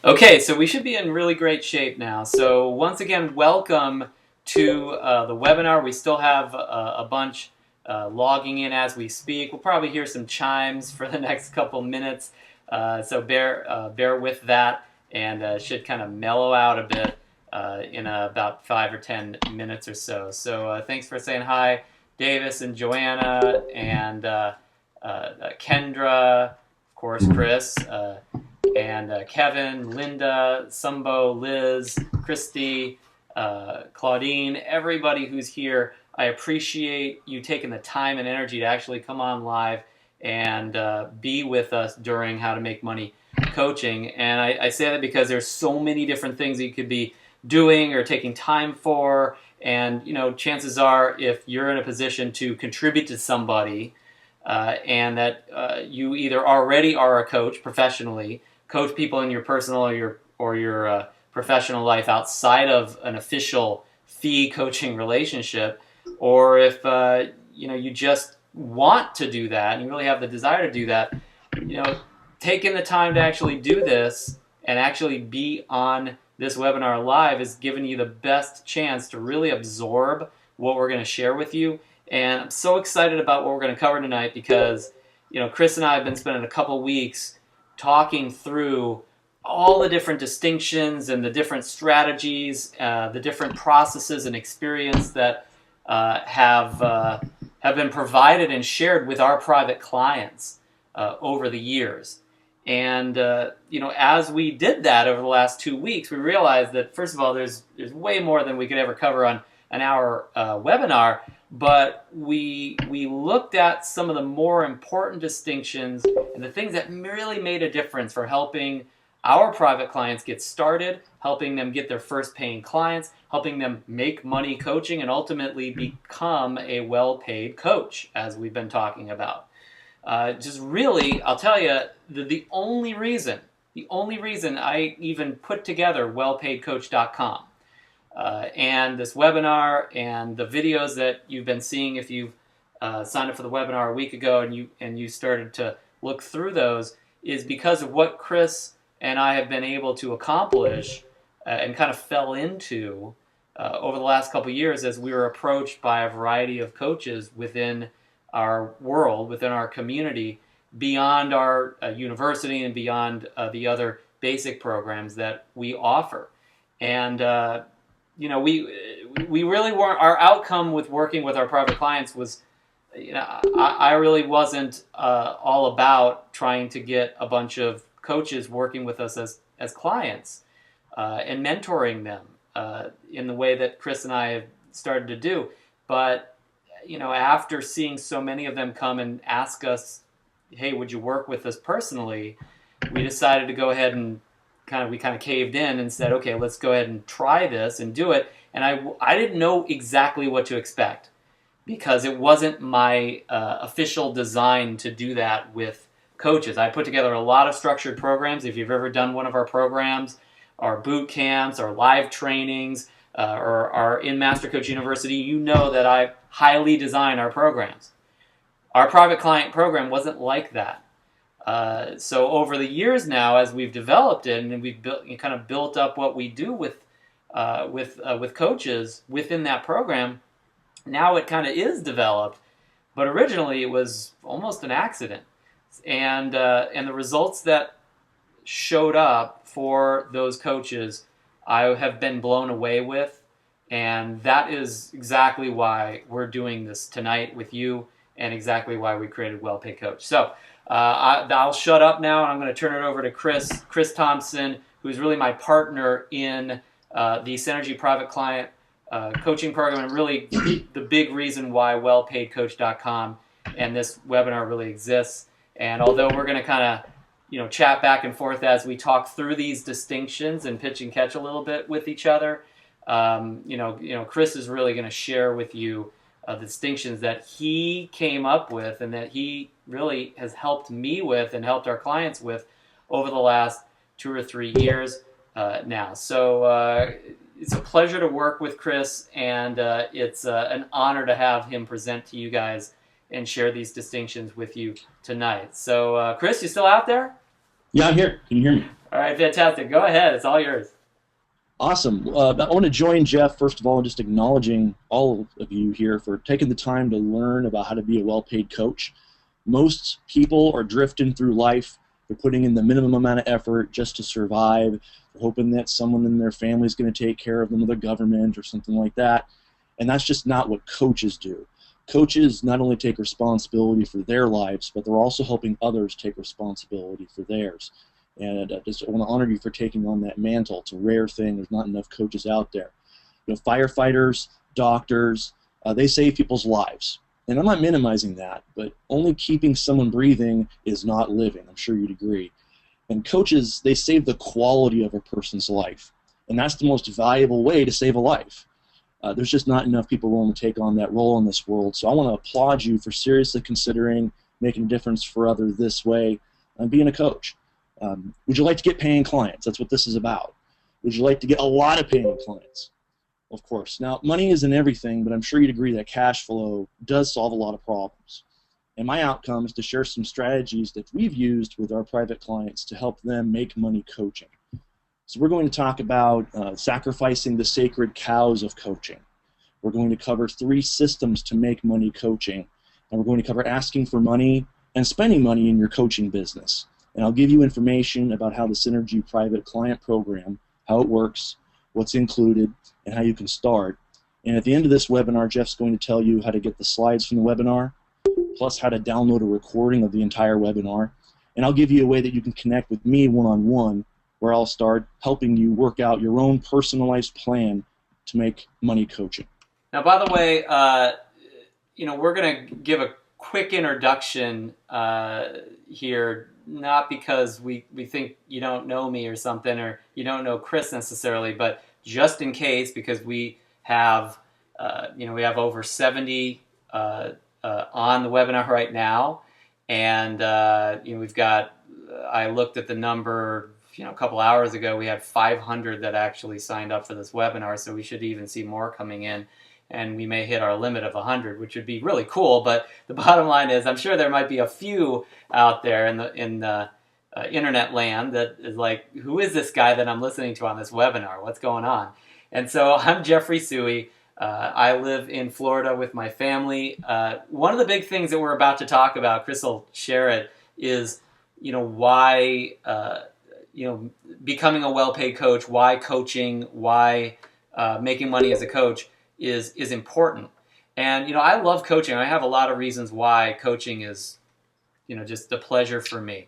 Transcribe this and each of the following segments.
Okay, so we should be in really great shape now. So once again, welcome to the webinar. We still have a bunch logging in as we speak. We'll probably hear some chimes for the next couple minutes, so bear with that, and should kind of mellow out a bit in about 5 or 10 minutes or so. So thanks for saying hi, Davis and Joanna and Kendra, of course, Chris. And Kevin, Linda, Sumbo, Liz, Christy, Claudine, everybody who's here. I appreciate you taking the time and energy to actually come on live and be with us during How to Make Money coaching. And I say that because there's so many different things that you could be doing or taking time for. And, chances are if you're in a position to contribute to somebody and that you either already are a coach professionally, coach people in your personal or your professional life outside of an official fee coaching relationship, or if you just want to do that and you really have the desire to do that, taking the time to actually do this and actually be on this webinar live is giving you the best chance to really absorb what we're going to share with you. And I'm so excited about what we're going to cover tonight because Chris and I have been spending a couple weeks talking through all the different distinctions and the different strategies, the different processes and experience that have been provided and shared with our private clients over the years. And as we did that over the last 2 weeks, we realized that first of all, there's way more than we could ever cover on an hour webinar. But we looked at some of the more important distinctions and the things that really made a difference for helping our private clients get started, helping them get their first paying clients, helping them make money coaching, and ultimately become a well-paid coach, as we've been talking about. Just really, I'll tell you, the only reason I even put together wellpaidcoach.com and this webinar and the videos that you've been seeing if you've signed up for the webinar a week ago and you started to look through those is because of what Chris and I have been able to accomplish and kind of fell into over the last couple of years as we were approached by a variety of coaches within our world, within our community, beyond our university and beyond the other basic programs that we offer. And we really weren't, our outcome with working with our private clients was, I really wasn't all about trying to get a bunch of coaches working with us as clients and mentoring them in the way that Chris and I have started to do. But, after seeing so many of them come and ask us, hey, would you work with us personally? We decided to go ahead and we caved in and said, okay, let's go ahead and try this and do it. And I didn't know exactly what to expect because it wasn't my official design to do that with coaches. I put together a lot of structured programs. If you've ever done one of our programs, our boot camps, our live trainings, or our in Master Coach University, you know that I highly design our programs. Our private client program wasn't like that. So over the years now, as we've developed it and we've built up what we do with coaches within that program, now it kind of is developed. But originally, it was almost an accident, and the results that showed up for those coaches, I have been blown away with, and that is exactly why we're doing this tonight with you, and exactly why we created Well Paid Coach. So. I'll shut up now, and I'm going to turn it over to Chris Thompson, who's really my partner in the Synergy Private Client Coaching Program, and really the big reason why wellpaidcoach.com and this webinar really exists. And although we're going to chat back and forth as we talk through these distinctions and pitch and catch a little bit with each other, Chris is really going to share with you the distinctions that he came up with and that he really has helped me with and helped our clients with over the last 2 or 3 years now. So it's a pleasure to work with Chris, and it's an honor to have him present to you guys and share these distinctions with you tonight. So Chris, you still out there? Yeah, I'm here. Can you hear me? All right, fantastic. Go ahead. It's all yours. Awesome. I want to join Jeff, first of all, in just acknowledging all of you here for taking the time to learn about how to be a well paid coach. Most people are drifting through life. They're putting in the minimum amount of effort just to survive. They're hoping that someone in their family is going to take care of them, or the government, or something like that. And that's just not what coaches do. Coaches not only take responsibility for their lives, but they're also helping others take responsibility for theirs. And I want to honor you for taking on that mantle. It's a rare thing. There's not enough coaches out there. Firefighters, doctors, they save people's lives. And I'm not minimizing that, but only keeping someone breathing is not living. I'm sure you'd agree. And coaches, they save the quality of a person's life. And that's the most valuable way to save a life. There's just not enough people willing to take on that role in this world. So I want to applaud you for seriously considering making a difference for others this way and being a coach. Would you like to get paying clients? That's what this is about. Would you like to get a lot of paying clients? Of course. Now, money isn't everything, but I'm sure you'd agree that cash flow does solve a lot of problems. And my outcome is to share some strategies that we've used with our private clients to help them make money coaching. So we're going to talk about sacrificing the sacred cows of coaching. We're going to cover 3 systems to make money coaching. And we're going to cover asking for money and spending money in your coaching business. And I'll give you information about how the Synergy Private Client Program, how it works, what's included, and how you can start. And at the end of this webinar, Jeff's going to tell you how to get the slides from the webinar, plus how to download a recording of the entire webinar. And I'll give you a way that you can connect with me one-on-one, where I'll start helping you work out your own personalized plan to make money coaching. Now, by the way, we're going to give a quick introduction here, not because we think you don't know me or something, or you don't know Chris necessarily, but just in case, because we have over 70 on the webinar right now, and we've got. I looked at the number a couple hours ago. We had 500 that actually signed up for this webinar, so we should even see more coming in. And we may hit our limit of 100, which would be really cool. But the bottom line is, I'm sure there might be a few out there in the internet land that is like, who is this guy that I'm listening to on this webinar? What's going on? And so I'm Jeffrey Suey. I live in Florida with my family. One of the big things that we're about to talk about, Chris will share it, is why becoming a well-paid coach, why coaching, why making money as a coach is important. And I love coaching. I have a lot of reasons why coaching is just a pleasure for me.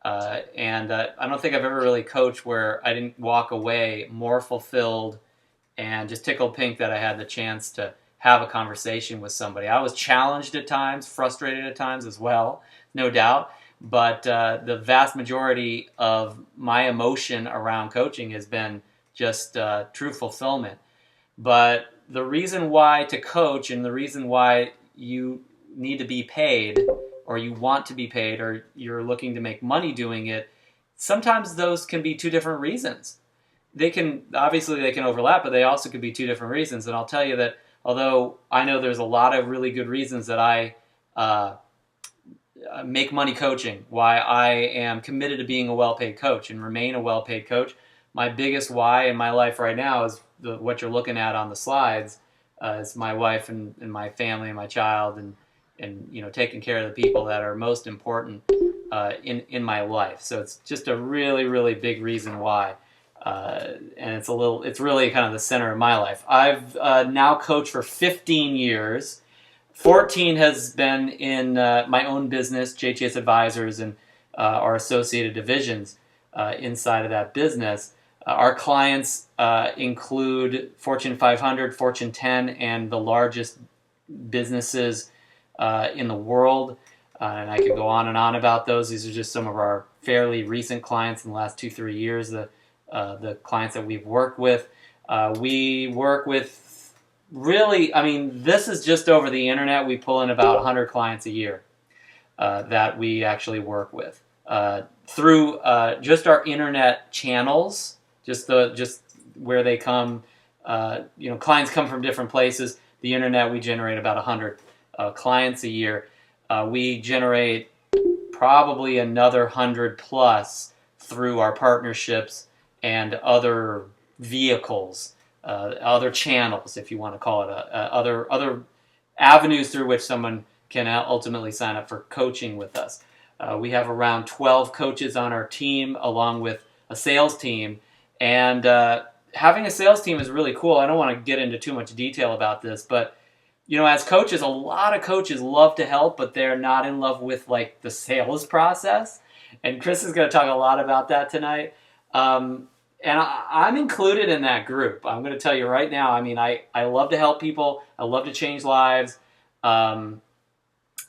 And I don't think I've ever really coached where I didn't walk away more fulfilled and just tickled pink that I had the chance to have a conversation with somebody. I was challenged at times, frustrated at times as well, no doubt. But the vast majority of my emotion around coaching has been just true fulfillment. But the reason why to coach, and the reason why you need to be paid, or you want to be paid, or you're looking to make money doing it, sometimes those can be 2 different reasons. They can overlap, but they also could be 2 different reasons. And I'll tell you that although I know there's a lot of really good reasons that I make money coaching, why I am committed to being a well-paid coach and remain a well-paid coach, my biggest why in my life right now is what you're looking at on the slides. Is my wife and my family and my child, and taking care of the people that are most important in my life. So it's just a really, really big reason why. And it's really kind of the center of my life. I've now coached for 15 years. 14 has been in my own business, JTS Advisors, and our associated divisions inside of that business. Our clients include Fortune 500, Fortune 10, and the largest businesses in the world. And I could go on and on about those. These are just some of our fairly recent clients in the last 2-3 years, the clients that we've worked with. We work with this is just over the internet. We pull in about 100 clients a year that we actually work with through just our internet channels. Just where they come, clients come from different places. The internet, we generate about 100 clients a year. We generate probably another 100 plus through our partnerships and other vehicles, other channels, if you want to call it, other avenues through which someone can ultimately sign up for coaching with us. We have around 12 coaches on our team, along with a sales team, and having a sales team is really cool. I don't want to get into too much detail about this, but as coaches, a lot of coaches love to help, but they're not in love with like the sales process. And Chris is going to talk a lot about that tonight. And I'm included in that group. I'm going to tell you right now. I mean, I love to help people. I love to change lives. And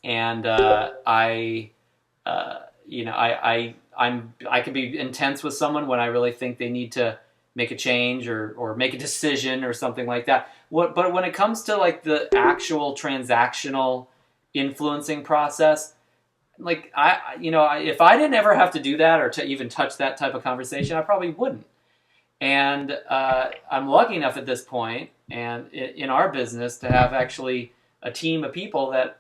I can be intense with someone when I really think they need to make a change or make a decision or something like that. But when it comes to like the actual transactional influencing process, like if I didn't ever have to do that or to even touch that type of conversation, I probably wouldn't. And I'm lucky enough at this point and in our business to have actually a team of people that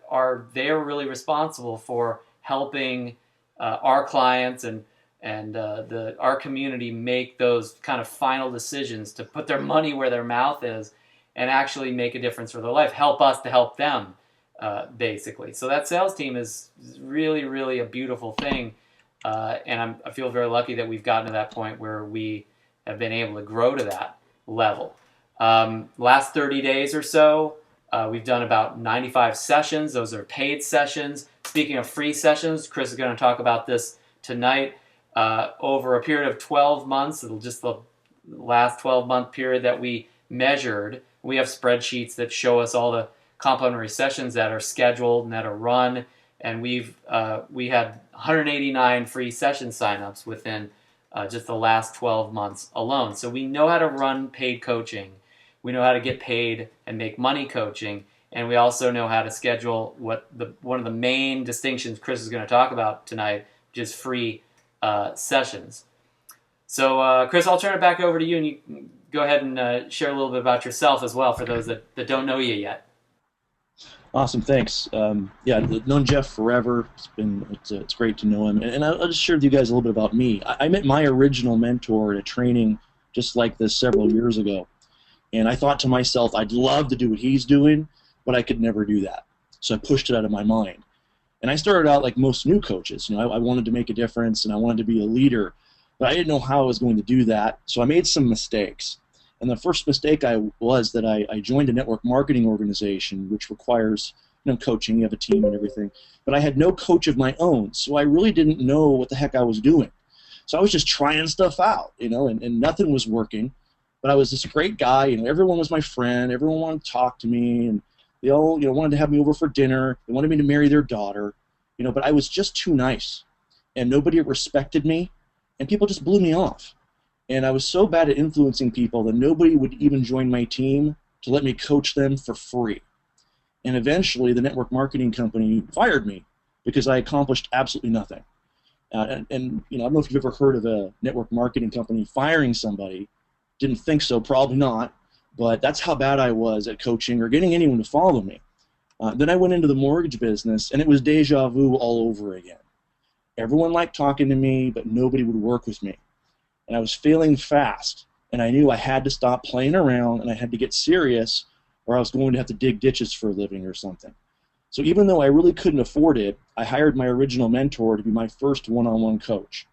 they're really responsible for helping our clients and our community make those kind of final decisions to put their money where their mouth is and actually make a difference for their life, help us to help them, basically. So that sales team is really, really a beautiful thing, and I feel very lucky that we've gotten to that point where we have been able to grow to that level. Last 30 days or so, we've done about 95 sessions. Those are paid sessions. Speaking of free sessions, Chris is going to talk about this tonight. Over a period of 12 months, just the last 12-month period that we measured, we have spreadsheets that show us all the complimentary sessions that are scheduled and that are run, and we had 189 free session signups within just the last 12 months alone. So we know how to run paid coaching. We know how to get paid and make money coaching, and we also know how to schedule one of the main distinctions Chris is going to talk about tonight, which is free sessions. So, Chris, I'll turn it back over to you, and you can go ahead and share a little bit about yourself as well for those that don't know you yet. Awesome, thanks. I've known Jeff forever. It's great to know him, and I'll just share with you guys a little bit about me. I met my original mentor at a training just like this several years ago, and I thought to myself, I'd love to do what he's doing, but I could never do that. So I pushed it out of my mind. And I started out like most new coaches. I wanted to make a difference and I wanted to be a leader, but I didn't know how I was going to do that. So I made some mistakes. And the first mistake was that I joined a network marketing organization, which requires coaching. You have a team and everything. But I had no coach of my own, so I really didn't know what the heck I was doing. So I was just trying stuff out, and nothing was working. But I was this great guy. Everyone was my friend. Everyone wanted to talk to me, and they all wanted to have me over for dinner. They wanted me to marry their daughter, but I was just too nice, and nobody respected me, and people just blew me off. And I was so bad at influencing people that nobody would even join my team to let me coach them for free. And eventually, the network marketing company fired me because I accomplished absolutely nothing. I don't know if you've ever heard of a network marketing company firing somebody. Didn't think so, probably not. But that's how bad I was at coaching or getting anyone to follow me. Then I went into the mortgage business, and it was deja vu all over again. Everyone liked talking to me, but nobody would work with me. And I was failing fast, and I knew I had to stop playing around, and I had to get serious, or I was going to have to dig ditches for a living or something. So even though I really couldn't afford it, I hired my original mentor to be my first one-on-one coach.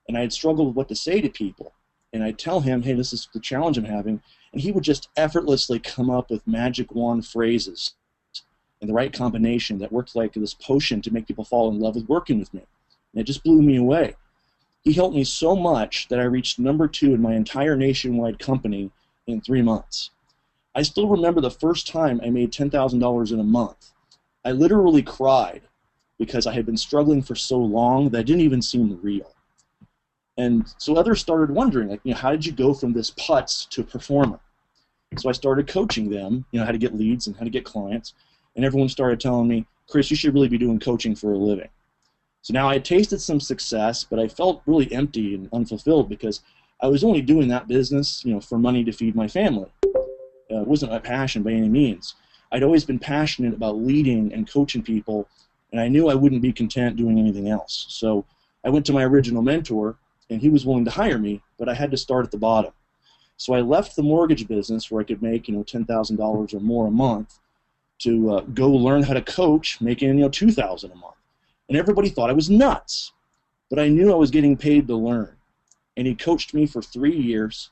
And I had struggled with what to say to people. And I'd tell him, hey, this is the challenge I'm having, and he would just effortlessly come up with magic wand phrases and the right combination that worked like this potion to make people fall in love with working with me. And it just blew me away. He helped me so much that I reached number 2 in my entire nationwide company in 3 months. I still remember the first time I made $10,000 in a month. I literally cried because I had been struggling for so long that it didn't even seem real. And so others started wondering, how did you go from this putz to a performer? So I started coaching them, how to get leads and how to get clients. And everyone started telling me, Chris, you should really be doing coaching for a living. So now I had tasted some success, but I felt really empty and unfulfilled because I was only doing that business, for money to feed my family. It wasn't my passion by any means. I'd always been passionate about leading and coaching people, and I knew I wouldn't be content doing anything else. So I went to my original mentor, and he was willing to hire me, but I had to start at the bottom. So I left the mortgage business where I could make, $10,000 or more a month to go learn how to coach, making, $2,000 a month. And everybody thought I was nuts, but I knew I was getting paid to learn. And he coached me for 3 years.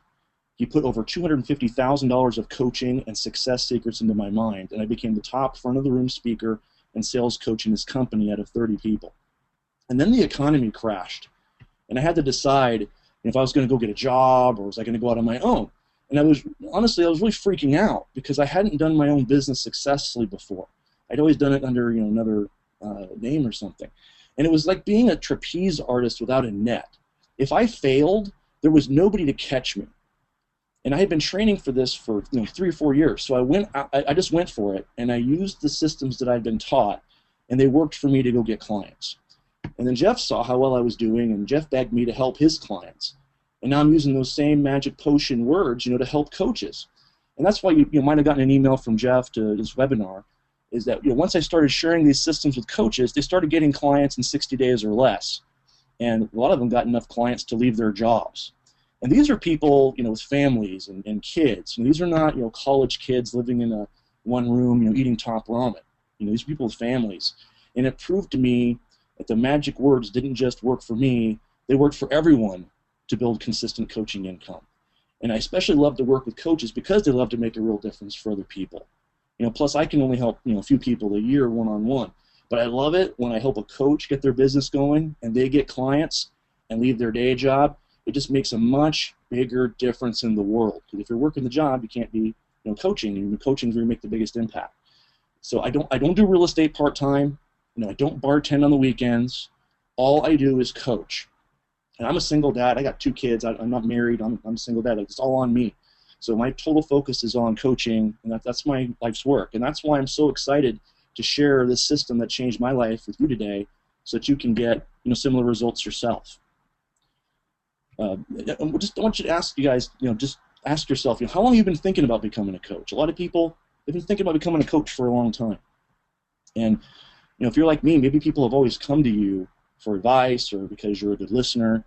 He put over $250,000 of coaching and success secrets into my mind, and I became the top front of the room speaker and sales coach in his company out of 30 people. And then the economy crashed, and I had to decide if I was going to go get a job or was I going to go out on my own. And I was really freaking out because I hadn't done my own business successfully before. I'd always done it under another name or something. And it was like being a trapeze artist without a net. If I failed, there was nobody to catch me. And I had been training for this for 3 or 4 years. So I just went for it, and I used the systems that I'd been taught, and they worked for me to go get clients. And then Jeff saw how well I was doing, and Jeff begged me to help his clients. And now I'm using those same magic potion words, to help coaches. And that's why you might have gotten an email from Jeff to this webinar, is that once I started sharing these systems with coaches, they started getting clients in 60 days or less. And a lot of them got enough clients to leave their jobs. And these are people, with families and kids. These are not, college kids living in a one room, eating top ramen. These are people with families. And it proved to me that the magic words didn't just work for me, they worked for everyone to build consistent coaching income. And I especially love to work with coaches because they love to make a real difference for other people. Plus I can only help, a few people a year one-on-one. But I love it when I help a coach get their business going and they get clients and leave their day job. It just makes a much bigger difference in the world. Because if you're working the job, you can't be coaching. And coaching is where you make the biggest impact. So I don't do real estate part-time. I don't bartend on the weekends. All I do is coach. And I'm a single dad. I got 2 kids. I'm not married. I'm a single dad. It's all on me. So my total focus is on coaching, and that's my life's work. And that's why I'm so excited to share this system that changed my life with you today, so that you can get similar results yourself. I want you to ask you guys, just ask yourself, how long have you been thinking about becoming a coach? A lot of people have been thinking about becoming a coach for a long time. And if you're like me, maybe people have always come to you for advice or because you're a good listener,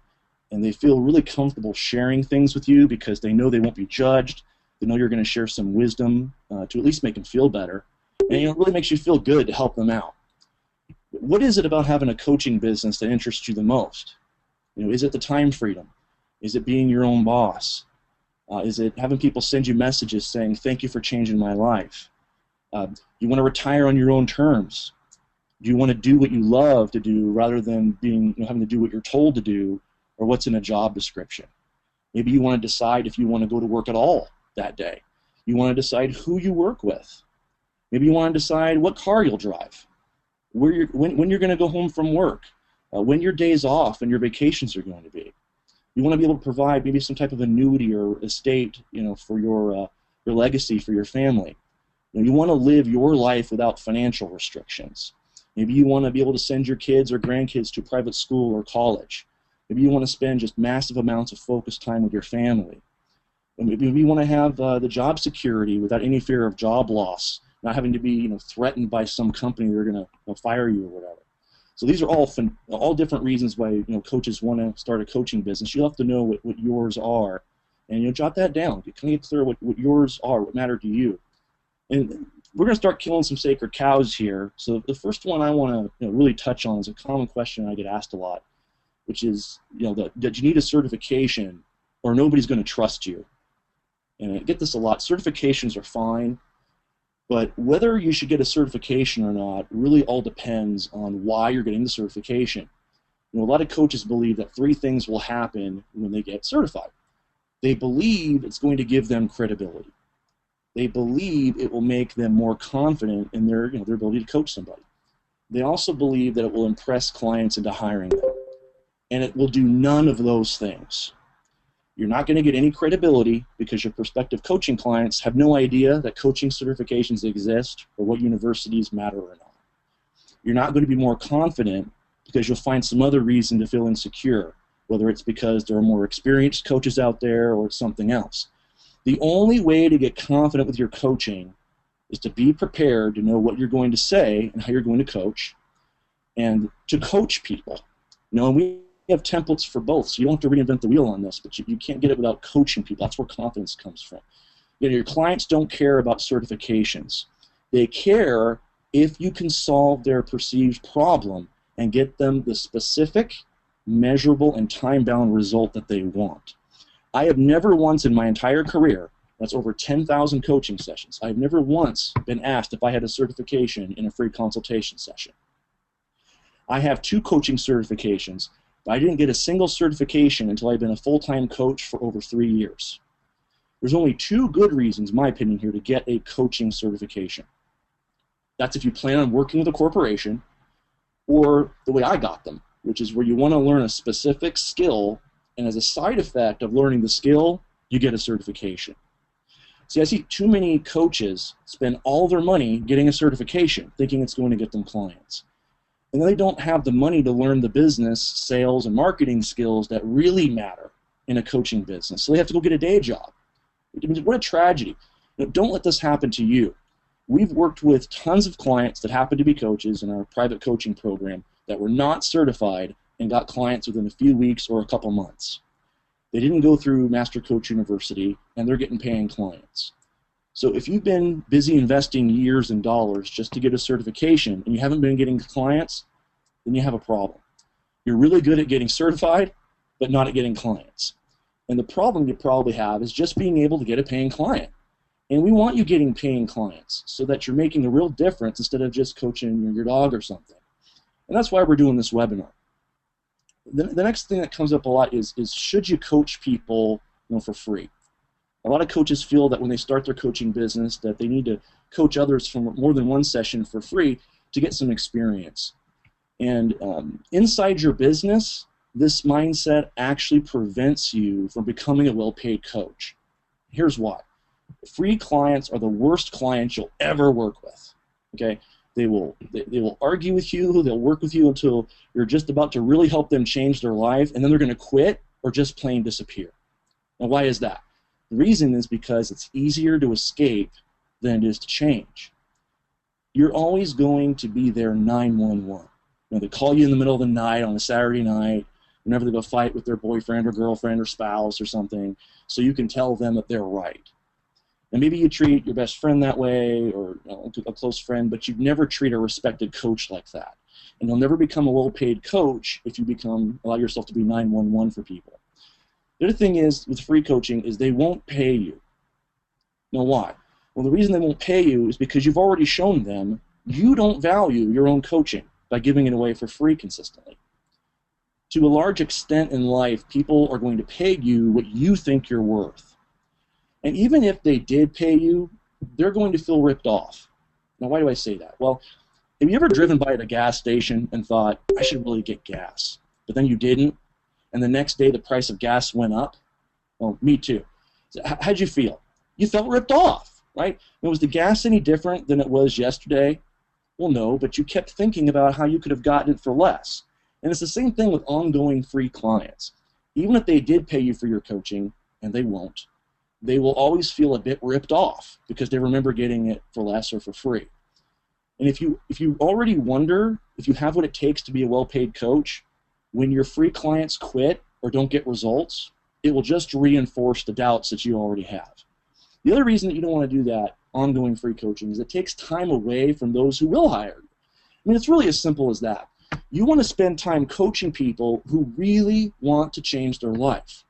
and they feel really comfortable sharing things with you because they know they won't be judged. They know you're going to share some wisdom to at least make them feel better. And it really makes you feel good to help them out. What is it about having a coaching business that interests you the most? Is it the time freedom? Is it being your own boss? Is it having people send you messages saying, thank you for changing my life? You want to retire on your own terms? Do you want to do what you love to do rather than having to do what you're told to do or what's in a job description? Maybe you want to decide if you want to go to work at all that day. You want to decide who you work with. Maybe you want to decide what car you'll drive, when you're going to go home from work, when your days off and your vacations are going to be. You want to be able to provide maybe some type of annuity or estate, for your legacy for your family. You want to live your life without financial restrictions. Maybe you want to be able to send your kids or grandkids to private school or college. Maybe you want to spend just massive amounts of focused time with your family. And maybe you want to have the job security without any fear of job loss, not having to be threatened by some company they're going to fire you or whatever. So these are all different reasons why coaches want to start a coaching business. You'll have to know what yours are, and jot that down. Get clear what yours are, what matter to you. And we're going to start killing some sacred cows here. So the first one I want to really touch on is a common question I get asked a lot, which is that you need a certification or nobody's going to trust you. And I get this a lot. Certifications are fine, but whether you should get a certification or not really all depends on why you're getting the certification. A lot of coaches believe that 3 things will happen when they get certified. They believe it's going to give them credibility. They believe it will make them more confident in their ability to coach somebody. They also believe that it will impress clients into hiring them. And it will do none of those things. You're not going to get any credibility because your prospective coaching clients have no idea that coaching certifications exist or what universities matter or not. You're not going to be more confident because you'll find some other reason to feel insecure, whether it's because there are more experienced coaches out there or it's something else. The only way to get confident with your coaching is to be prepared to know what you're going to say and how you're going to coach, and to coach people. We You have templates for both, so you don't have to reinvent the wheel on this, but you can't get it without coaching people. That's where confidence comes from. Your clients don't care about certifications. They care if you can solve their perceived problem and get them the specific, measurable, and time-bound result that they want. I have never once in my entire career, that's over 10,000 coaching sessions, I've never once been asked if I had a certification in a free consultation session. I have 2 coaching certifications, but I didn't get a single certification until I've been a full-time coach for over 3 years. There's only 2 good reasons, in my opinion, here to get a coaching certification. That's if you plan on working with a corporation, or the way I got them, which is where you want to learn a specific skill, and as a side effect of learning the skill, you get a certification. See, I see too many coaches spend all their money getting a certification, thinking it's going to get them clients. And they don't have the money to learn the business, sales, and marketing skills that really matter in a coaching business. So they have to go get a day job. What a tragedy. Don't let this happen to you. We've worked with tons of clients that happen to be coaches in our private coaching program that were not certified and got clients within a few weeks or a couple months. They didn't go through Master Coach University, and they're getting paying clients. So if you've been busy investing years and dollars just to get a certification and you haven't been getting clients, then you have a problem. You're really good at getting certified, but not at getting clients. And the problem you probably have is just being able to get a paying client. And we want you getting paying clients so that you're making a real difference instead of just coaching your dog or something. And that's why we're doing this webinar. The next thing that comes up a lot is should you coach people for free? A lot of coaches feel that when they start their coaching business that they need to coach others for more than one session for free to get some experience. And inside your business, this mindset actually prevents you from becoming a well-paid coach. Here's why. Free clients are the worst clients you'll ever work with. Okay? They will argue with you, they'll work with you until you're just about to really help them change their life, and then they're going to quit or just plain disappear. Now, why is that? The reason is because it's easier to escape than it is to change. You're always going to be their 911. They call you in the middle of the night on a Saturday night, whenever they go fight with their boyfriend or girlfriend or spouse or something, so you can tell them that they're right. And maybe you treat your best friend that way or a close friend, but you'd never treat a respected coach like that. And you'll never become a well-paid coach if you allow yourself to be 911 for people. The other thing is with free coaching is they won't pay you. Now why? Well, the reason they won't pay you is because you've already shown them you don't value your own coaching by giving it away for free consistently. To a large extent in life, people are going to pay you what you think you're worth. And even if they did pay you, they're going to feel ripped off. Now, why do I say that? Well, have you ever driven by at a gas station and thought, I should really get gas, but then you didn't, and the next day the price of gas went up? Well, me too. So how'd you feel? You felt ripped off, right? And was the gas any different than it was yesterday? Well, no, but you kept thinking about how you could have gotten it for less. And it's the same thing with ongoing free clients. Even if they did pay you for your coaching, and they won't, they will always feel a bit ripped off because they remember getting it for less or for free. And if you already wonder if you have what it takes to be a well-paid coach, when your free clients quit or don't get results, it will just reinforce the doubts that you already have. The other reason that you don't want to do that ongoing free coaching is it takes time away from those who will hire you. I mean, it's really as simple as that. You want to spend time coaching people who really want to change their life,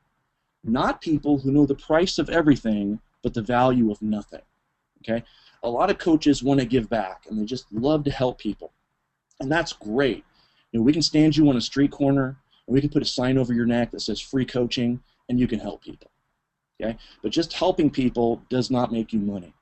not people who know the price of everything but the value of nothing. Okay? A lot of coaches want to give back, and they just love to help people. And that's great. We can stand you on a street corner, and we can put a sign over your neck that says free coaching, and you can help people. Okay? But just helping people does not make you money.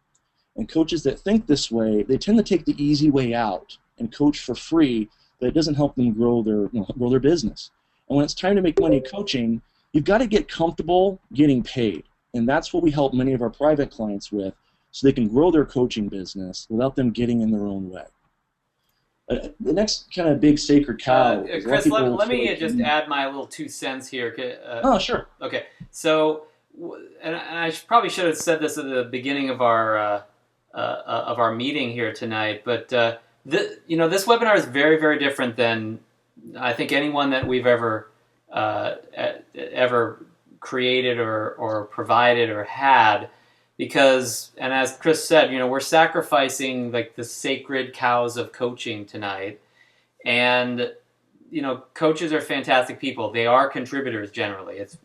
And coaches that think this way, they tend to take the easy way out and coach for free, but it doesn't help them grow their business. And when it's time to make money coaching, you've got to get comfortable getting paid. And that's what we help many of our private clients with, so they can grow their coaching business without them getting in their own way. The next kind of big sacred cow. Chris, let me just add my little 2 cents here. Oh, sure. Okay. So, and I probably should have said this at the beginning of our meeting here tonight, but this webinar is very, very different than I think anyone that we've ever ever created or provided or had. Because, and as Chris said, we're sacrificing like the sacred cows of coaching tonight. And coaches are fantastic people. They are contributors generally. It's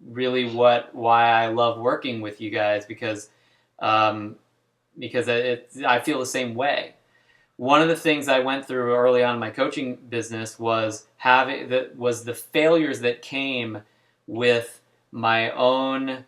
really why I love working with you guys, because I feel the same way. One of the things I went through early on in my coaching business was the failures that came with my own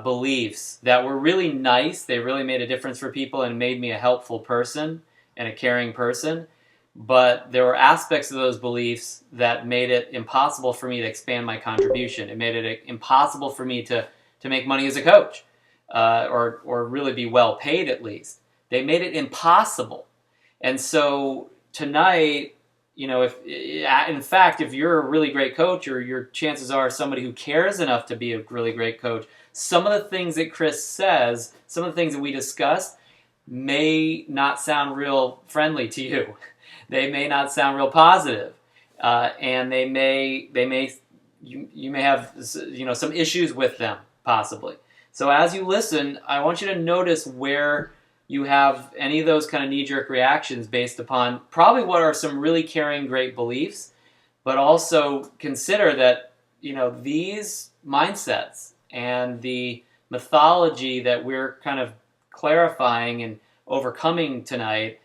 beliefs that were really nice. They really made a difference for people and made me a helpful person and a caring person. But there were aspects of those beliefs that made it impossible for me to expand my contribution. It made it impossible for me to make money as a coach, or really be well paid at least. They made it impossible. And so tonight, if you're a really great coach, or your chances are somebody who cares enough to be a really great coach, some of the things that Chris says, some of the things that we discussed, may not sound real friendly to you. They may not sound real positive, and you may have some issues with them possibly. So as you listen, I want you to notice where you have any of those kind of knee-jerk reactions based upon probably what are some really caring, great beliefs, but also consider that these mindsets and the mythology that we're kind of clarifying and overcoming tonight.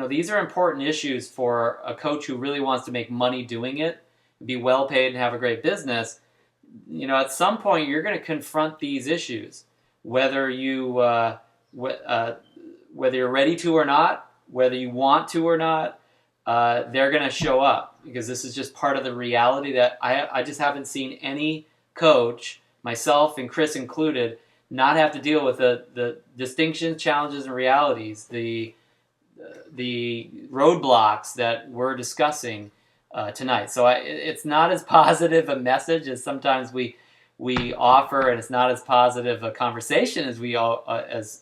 These are important issues for a coach who really wants to make money doing it, be well paid, and have a great business. At some point you're going to confront these issues, whether you're ready to or not, whether you want to or not. They're going to show up, because this is just part of the reality that I just haven't seen any coach, myself and Chris included, not have to deal with the distinctions, challenges, and realities, the roadblocks that we're discussing tonight. So it's not as positive a message as sometimes we offer, and it's not as positive a conversation as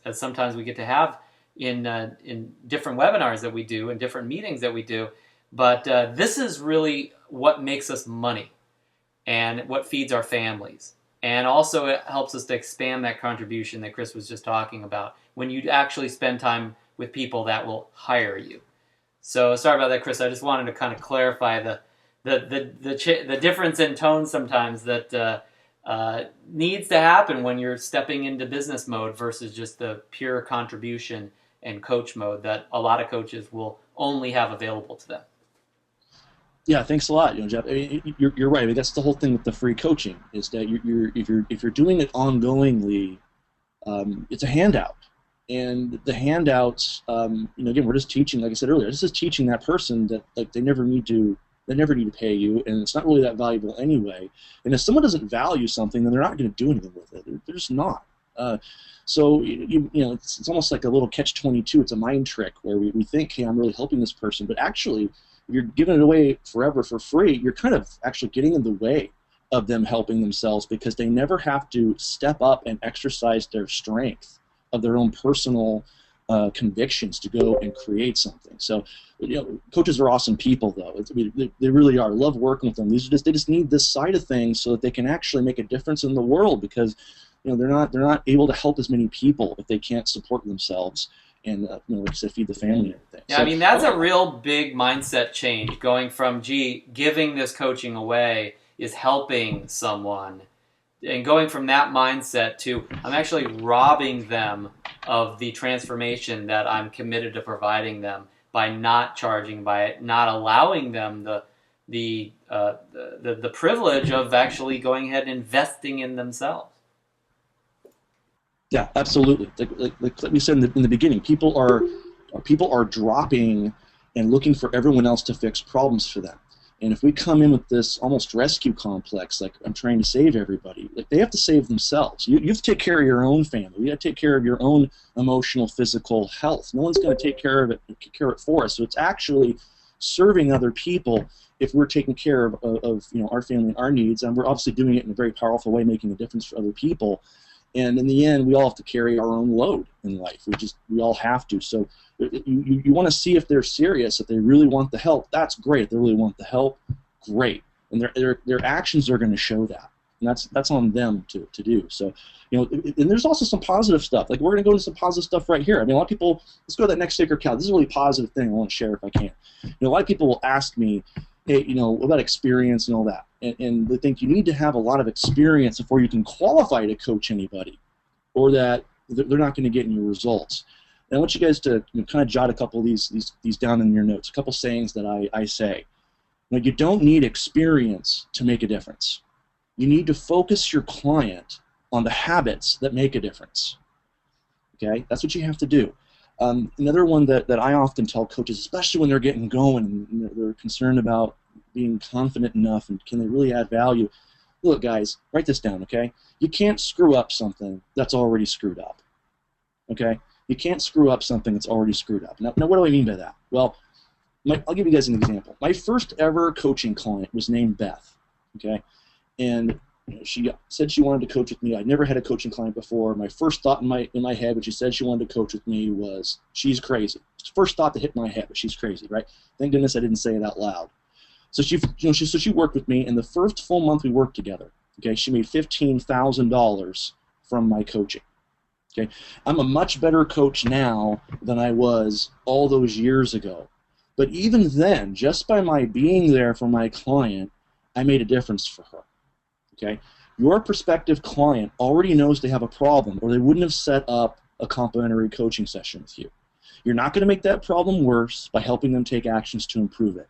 as sometimes we get to have in different webinars that we do and different meetings that we do. But this is really what makes us money and what feeds our families. And also it helps us to expand that contribution that Chris was just talking about, when you actually spend time with people that will hire you. So sorry about that, Chris. I just wanted to kind of clarify the difference in tone sometimes that needs to happen when you're stepping into business mode versus just the pure contribution and coach mode that a lot of coaches will only have available to them. Yeah, thanks a lot, Jeff. I mean, you're right. I mean, that's the whole thing with the free coaching, is that if you're doing it ongoingly, it's a handout. And the handouts, again, we're just teaching, like I said earlier, this is teaching that person that they never need to pay you, and it's not really that valuable anyway. And if someone doesn't value something, then they're not going to do anything with it. They're just not. So it's almost like a little catch-22. It's a mind trick where we think, hey, I'm really helping this person, but actually, if you're giving it away forever for free, you're kind of actually getting in the way of them helping themselves, because they never have to step up and exercise their strength of their own personal convictions to go and create something. So, coaches are awesome people, though. They really are. I love working with them. They just need this side of things so that they can actually make a difference in the world, because they're not able to help as many people if they can't support themselves and like I said, feed the family and everything. Yeah, so, I mean, that's a real big mindset change, going from giving this coaching away is helping someone, and going from that mindset to I'm actually robbing them of the transformation that I'm committed to providing them by not charging, by not allowing them the privilege of actually going ahead and investing in themselves. Yeah, absolutely. Like we said in the beginning, people are dropping and looking for everyone else to fix problems for them. And if we come in with this almost rescue complex, like I'm trying to save everybody, like they have to save themselves. You have to take care of your own family. You have to take care of your own emotional, physical health. No one's going to take care of it for us. So it's actually serving other people if we're taking care of our family and our needs, and we're obviously doing it in a very powerful way, making a difference for other people. And in the end, we all have to carry our own load in life. We all have to. So you want to see if they're serious, if they really want the help. That's great. If they really want the help, great, and their actions are going to show that, and that's on them to do. So, and there's also some positive stuff. Like, we're going to go into some positive stuff right here. I mean, a lot of people. Let's go to that next sacred cow. This is a really positive thing I want to share if I can. A lot of people will ask me, hey, what about experience and all that, and they think you need to have a lot of experience before you can qualify to coach anybody, or that they're not going to get any results. And I want you guys to kind of jot a couple of these down in your notes, a couple sayings that I say. You don't need experience to make a difference. You need to focus your client on the habits that make a difference. Okay, that's what you have to do. Another one that I often tell coaches, especially when they're getting going and they're concerned about being confident enough and can they really add value. Look, guys, write this down, okay? You can't screw up something that's already screwed up. Okay? You can't screw up something that's already screwed up. Now what do I mean by that? Well, I'll give you guys an example. My first ever coaching client was named Beth, okay? And she said she wanted to coach with me. I'd never had a coaching client before. My first thought in my head when she said she wanted to coach with me was, she's crazy. It's the first thought that hit my head, but she's crazy, right? Thank goodness I didn't say it out loud. So she worked with me, and the first full month we worked together, okay, she made $15,000 from my coaching. Okay, I'm a much better coach now than I was all those years ago. But even then, just by my being there for my client, I made a difference for her. Okay, your prospective client already knows they have a problem, or they wouldn't have set up a complimentary coaching session with you. You're not going to make that problem worse by helping them take actions to improve it.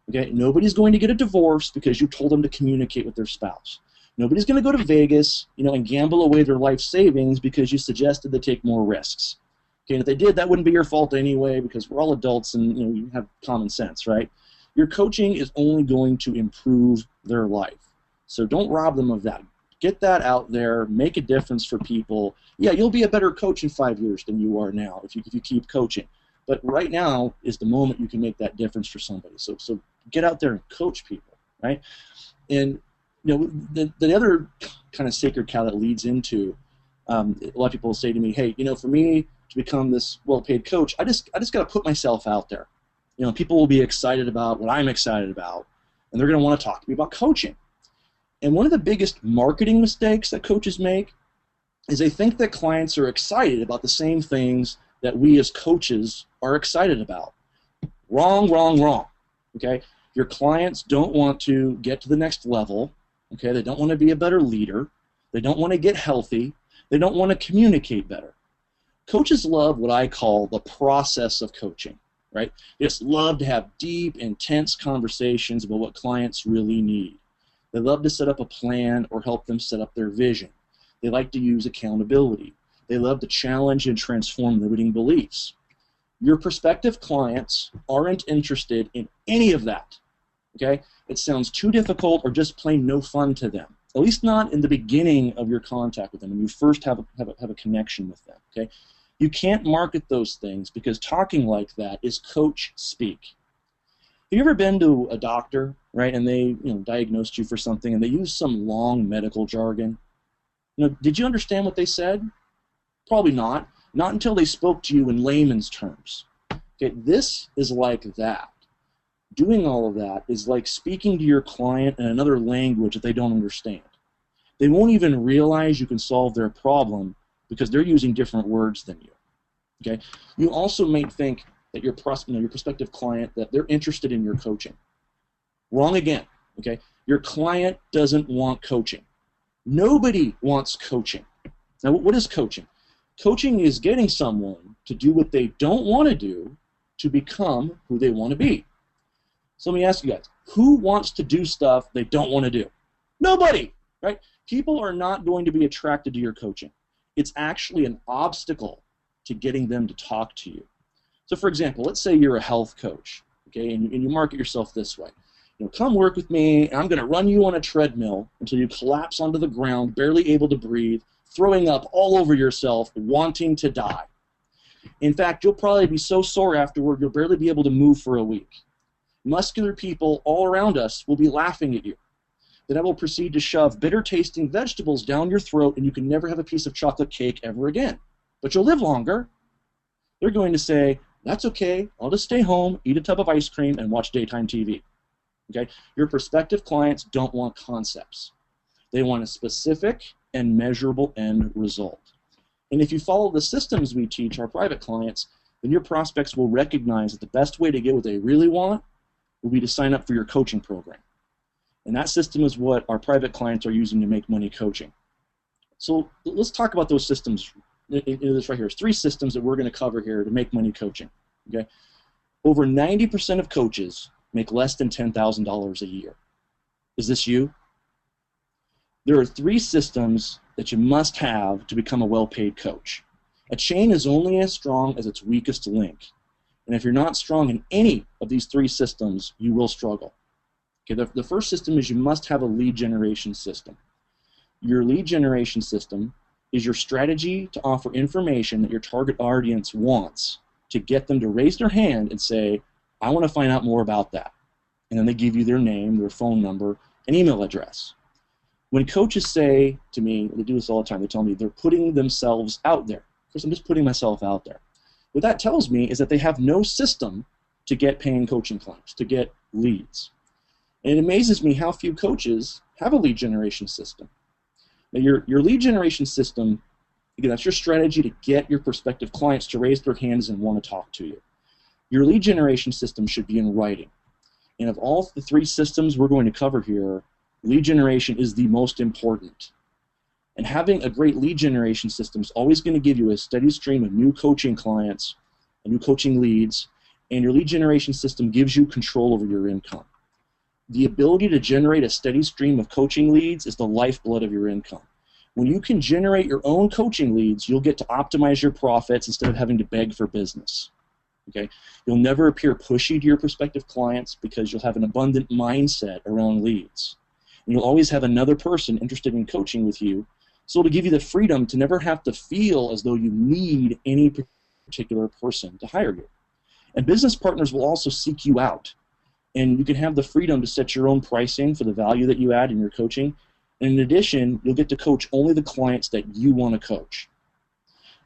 Okay, nobody's going to get a divorce because you told them to communicate with their spouse. Nobody's going to go to Vegas, and gamble away their life savings because you suggested they take more risks. Okay, and if they did, that wouldn't be your fault anyway because we're all adults and you have common sense, right? Your coaching is only going to improve their life. So don't rob them of that. Get that out there. Make a difference for people. Yeah, you'll be a better coach in 5 years than you are now if you keep coaching. But right now is the moment you can make that difference for somebody. So get out there and coach people, right? And the other kind of sacred cow that leads into a lot of people say to me, hey, for me to become this well-paid coach, I just got to put myself out there. People will be excited about what I'm excited about, and they're going to want to talk to me about coaching. And one of the biggest marketing mistakes that coaches make is they think that clients are excited about the same things that we as coaches are excited about. Wrong, wrong, wrong. Okay? Your clients don't want to get to the next level. Okay? They don't want to be a better leader. They don't want to get healthy. They don't want to communicate better. Coaches love what I call the process of coaching, right? They just love to have deep, intense conversations about what clients really need. They love to set up a plan or help them set up their vision. They like to use accountability. They love to challenge and transform limiting beliefs. Your prospective clients aren't interested in any of that. Okay? It sounds too difficult or just plain no fun to them. At least not in the beginning of your contact with them when you first have a connection with them. Okay? You can't market those things because talking like that is coach speak. Have you ever been to a doctor, right, and they diagnosed you for something and they use some long medical jargon? Did you understand what they said? Probably not. Not until they spoke to you in layman's terms. Okay, this is like that. Doing all of that is like speaking to your client in another language that they don't understand. They won't even realize you can solve their problem because they're using different words than you. Okay? You also may think that your prospective client, that they're interested in your coaching. Wrong again. Okay? Your client doesn't want coaching. Nobody wants coaching. Now, what is coaching? Coaching is getting someone to do what they don't want to do to become who they want to be. So let me ask you guys, who wants to do stuff they don't want to do? Nobody, right? People are not going to be attracted to your coaching. It's actually an obstacle to getting them to talk to you. So for example, let's say you're a health coach, okay, and you market yourself this way. Come work with me, and I'm going to run you on a treadmill until you collapse onto the ground, barely able to breathe, throwing up all over yourself, wanting to die. In fact, you'll probably be so sore afterward, you'll barely be able to move for a week. Muscular people all around us will be laughing at you. Then I will proceed to shove bitter-tasting vegetables down your throat, and you can never have a piece of chocolate cake ever again. But you'll live longer. They're going to say, that's okay, I'll just stay home, eat a tub of ice cream, and watch daytime TV. Okay? Your prospective clients don't want concepts. They want a specific and measurable end result. And if you follow the systems we teach our private clients, then your prospects will recognize that the best way to get what they really want will be to sign up for your coaching program. And that system is what our private clients are using to make money coaching. So let's talk about those systems. This right here is 3 systems that we're going to cover here to make money coaching. Okay? Over 90% of coaches make less than $10,000 a year. Is this you? There are 3 systems that you must have to become a well-paid coach. A chain is only as strong as its weakest link. And if you're not strong in any of these 3 systems, you will struggle. Okay, the first system is you must have a lead generation system. Your lead generation system is your strategy to offer information that your target audience wants to get them to raise their hand and say, I want to find out more about that. And then they give you their name, their phone number, and email address. When coaches say to me, they do this all the time, they tell me they're putting themselves out there. Of course, I'm just putting myself out there. What that tells me is that they have no system to get paying coaching clients, to get leads. And it amazes me how few coaches have a lead generation system. Now, your lead generation system, again, that's your strategy to get your prospective clients to raise their hands and want to talk to you. Your lead generation system should be in writing. And of all the 3 systems we're going to cover here, lead generation is the most important. And having a great lead generation system is always going to give you a steady stream of new coaching clients, new coaching leads, and your lead generation system gives you control over your income. The ability to generate a steady stream of coaching leads is the lifeblood of your income. When you can generate your own coaching leads, you'll get to optimize your profits instead of having to beg for business. Okay? You'll never appear pushy to your prospective clients because you'll have an abundant mindset around leads. And you'll always have another person interested in coaching with you, so it'll give you the freedom to never have to feel as though you need any particular person to hire you. And business partners will also seek you out. And you can have the freedom to set your own pricing for the value that you add in your coaching. And in addition, you'll get to coach only the clients that you want to coach.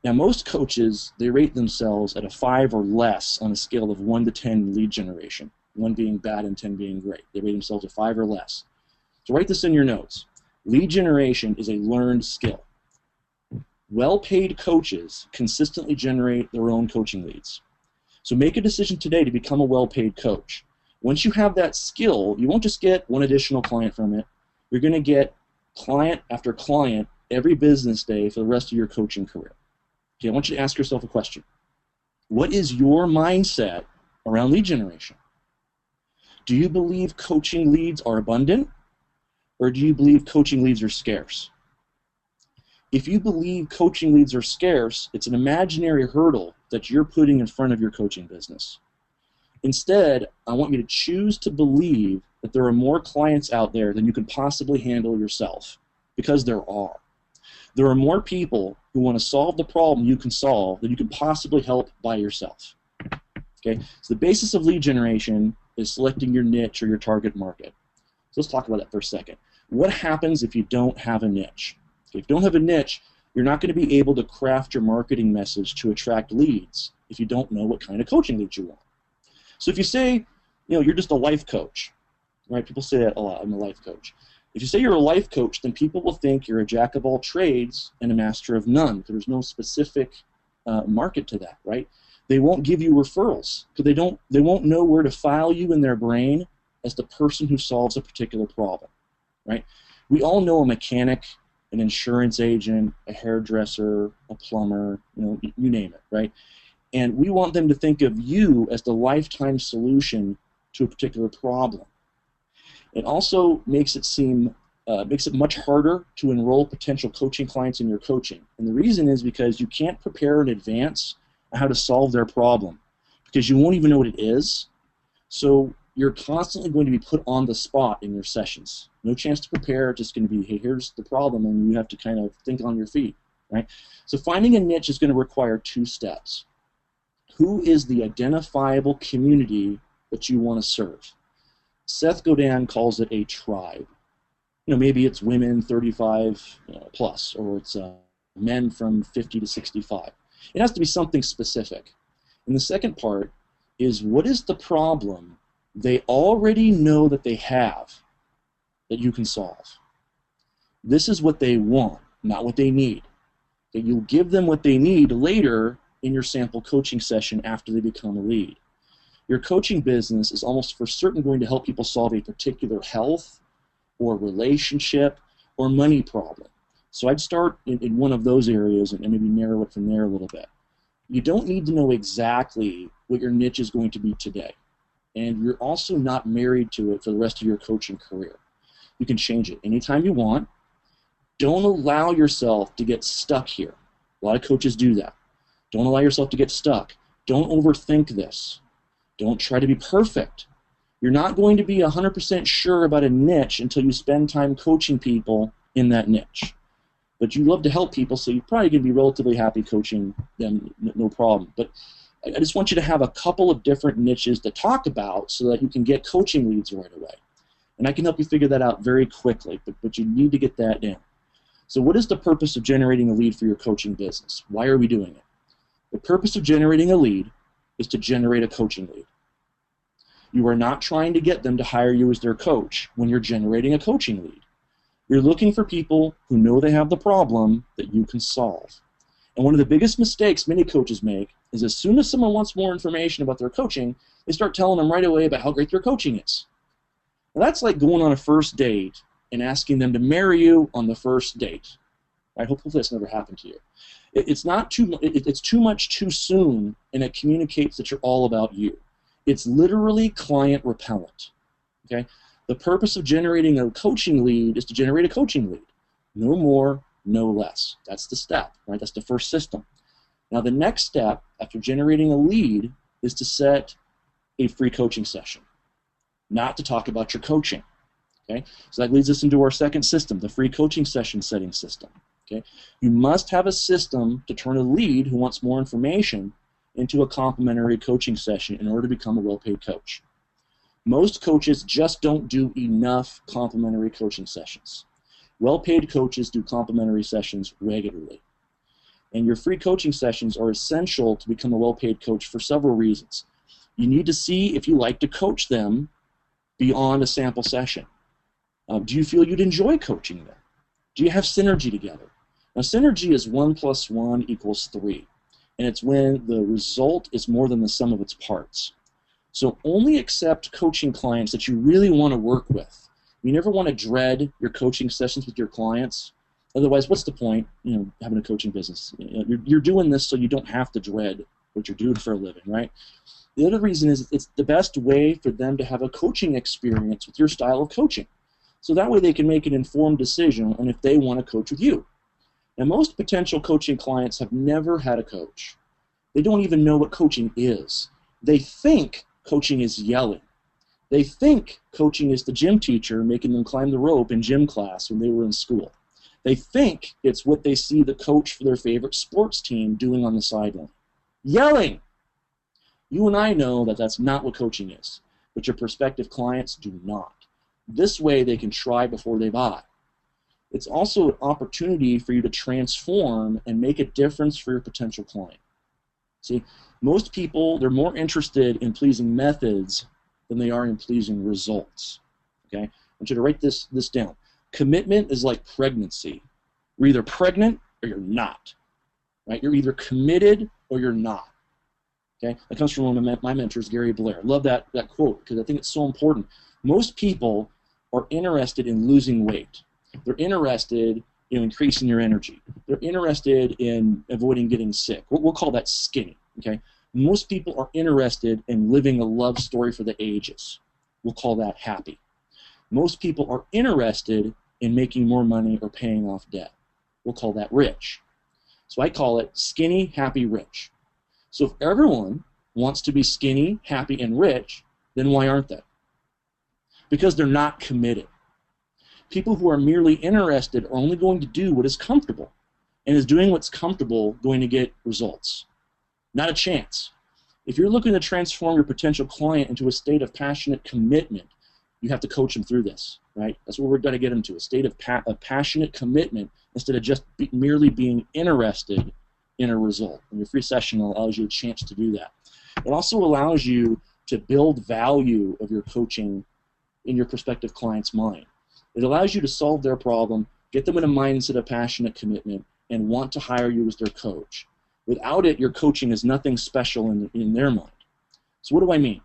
Now, most coaches, they rate themselves at a 5 or less on a scale of 1 to 10 lead generation, 1 being bad and 10 being great. They rate themselves a 5 or less. So write this in your notes. Lead generation is a learned skill. Well-paid coaches consistently generate their own coaching leads. So make a decision today to become a well-paid coach. Once you have that skill, you won't just get 1 additional client from it. You're going to get client after client every business day for the rest of your coaching career. Okay, I want you to ask yourself a question. What is your mindset around lead generation? Do you believe coaching leads are abundant, or do you believe coaching leads are scarce? If you believe coaching leads are scarce, it's an imaginary hurdle that you're putting in front of your coaching business. Instead, I want you to choose to believe that there are more clients out there than you can possibly handle yourself, because there are. There are more people who want to solve the problem you can solve than you can possibly help by yourself. Okay? So the basis of lead generation is selecting your niche or your target market. So let's talk about that for a second. What happens if you don't have a niche? Okay, if you don't have a niche, you're not going to be able to craft your marketing message to attract leads if you don't know what kind of coaching leads you want. So if you say, you're just a life coach, right? People say that a lot, I'm a life coach. If you say you're a life coach, then people will think you're a jack of all trades and a master of none, because there's no specific market to that, right? They won't give you referrals because they won't know where to file you in their brain as the person who solves a particular problem, right? We all know a mechanic, an insurance agent, a hairdresser, a plumber, you name it, right? And we want them to think of you as the lifetime solution to a particular problem. It also makes it much harder to enroll potential coaching clients in your coaching. And the reason is because you can't prepare in advance on how to solve their problem, because you won't even know what it is. So you're constantly going to be put on the spot in your sessions. No chance to prepare, just going to be, hey, here's the problem, and you have to kind of think on your feet, right? So finding a niche is going to require 2 steps. Who is the identifiable community that you want to serve? Seth Godin calls it a tribe. Maybe it's women 35 plus, or it's men from 50 to 65. It has to be something specific. And the second part is, what is the problem they already know that they have, that you can solve. This is what they want, not what they need. Okay, you'll give them what they need later in your sample coaching session after they become a lead. Your coaching business is almost for certain going to help people solve a particular health or relationship or money problem. So I'd start in one of those areas and maybe narrow it from there a little bit. You don't need to know exactly what your niche is going to be today. And you're also not married to it for the rest of your coaching career. You can change it anytime you want. Don't allow yourself to get stuck here. A lot of coaches do that. Don't allow yourself to get stuck. Don't overthink this. Don't try to be perfect. You're not going to be 100% sure about a niche until you spend time coaching people in that niche. But you love to help people, so you're probably going to be relatively happy coaching them, no problem. But I just want you to have a couple of different niches to talk about so that you can get coaching leads right away. And I can help you figure that out very quickly, but you need to get that down. So what is the purpose of generating a lead for your coaching business? Why are we doing it? The purpose of generating a lead is to generate a coaching lead. You are not trying to get them to hire you as their coach when you're generating a coaching lead. You're looking for people who know they have the problem that you can solve. And one of the biggest mistakes many coaches make is as soon as someone wants more information about their coaching, they start telling them right away about how great their coaching is. Now, that's like going on a first date and asking them to marry you on the first date. I hope this never happened to you. It's too much too soon, and it communicates that you're all about you. It's literally client repellent. Okay? The purpose of generating a coaching lead is to generate a coaching lead. No more, no less. That's the step, right? That's the first system. Now the next step after generating a lead is to set a free coaching session, not to talk about your coaching. Okay? So that leads us into our second system, the free coaching session setting system. Okay? You must have a system to turn a lead who wants more information into a complimentary coaching session in order to become a well-paid coach. Most coaches just don't do enough complimentary coaching sessions. Well-paid coaches do complimentary sessions regularly. And your free coaching sessions are essential to become a well-paid coach for several reasons. You need to see if you like to coach them beyond a sample session. Do you feel you'd enjoy coaching them? Do you have synergy together? Now, synergy is 1 + 1 = 3, and it's when the result is more than the sum of its parts. So only accept coaching clients that you really want to work with. You never want to dread your coaching sessions with your clients. Otherwise, what's the point, having a coaching business? You're doing this so you don't have to dread what you're doing for a living, right? The other reason is it's the best way for them to have a coaching experience with your style of coaching. So that way they can make an informed decision on if they want to coach with you. Now, most potential coaching clients have never had a coach. They don't even know what coaching is. They think coaching is yelling. They think coaching is the gym teacher making them climb the rope in gym class when they were in school. They think it's what they see the coach for their favorite sports team doing on the sideline. Yelling! You and I know that that's not what coaching is, but your prospective clients do not. This way they can try before they buy. It's also an opportunity for you to transform and make a difference for your potential client. See, most people, they're more interested in pleasing methods than they are in pleasing results. Okay? I want you to write this down. Commitment is like pregnancy. You're either pregnant or you're not. Right? You're either committed or you're not. Okay? That comes from one of my mentors, Gary Blair. I love that quote because I think it's so important. Most people are interested in losing weight. They're interested in increasing your energy. They're interested in avoiding getting sick. We'll call that skinny. Okay? Most people are interested in living a love story for the ages. We'll call that happy. Most people are interested in making more money or paying off debt. We'll call that rich. So I call it skinny, happy, rich. So if everyone wants to be skinny, happy, and rich, then why aren't they? Because they're not committed. People who are merely interested are only going to do what is comfortable. And is doing what's comfortable going to get results? Not a chance. If you're looking to transform your potential client into a state of passionate commitment, you have to coach them through this, right? That's what we're going to get them to, a state of passionate commitment instead of just merely being interested in a result. And your free session allows you a chance to do that. It also allows you to build value of your coaching in your prospective client's mind. It allows you to solve their problem, get them in a mindset of passionate commitment, and want to hire you as their coach. Without it, your coaching is nothing special in their mind. So what do I mean?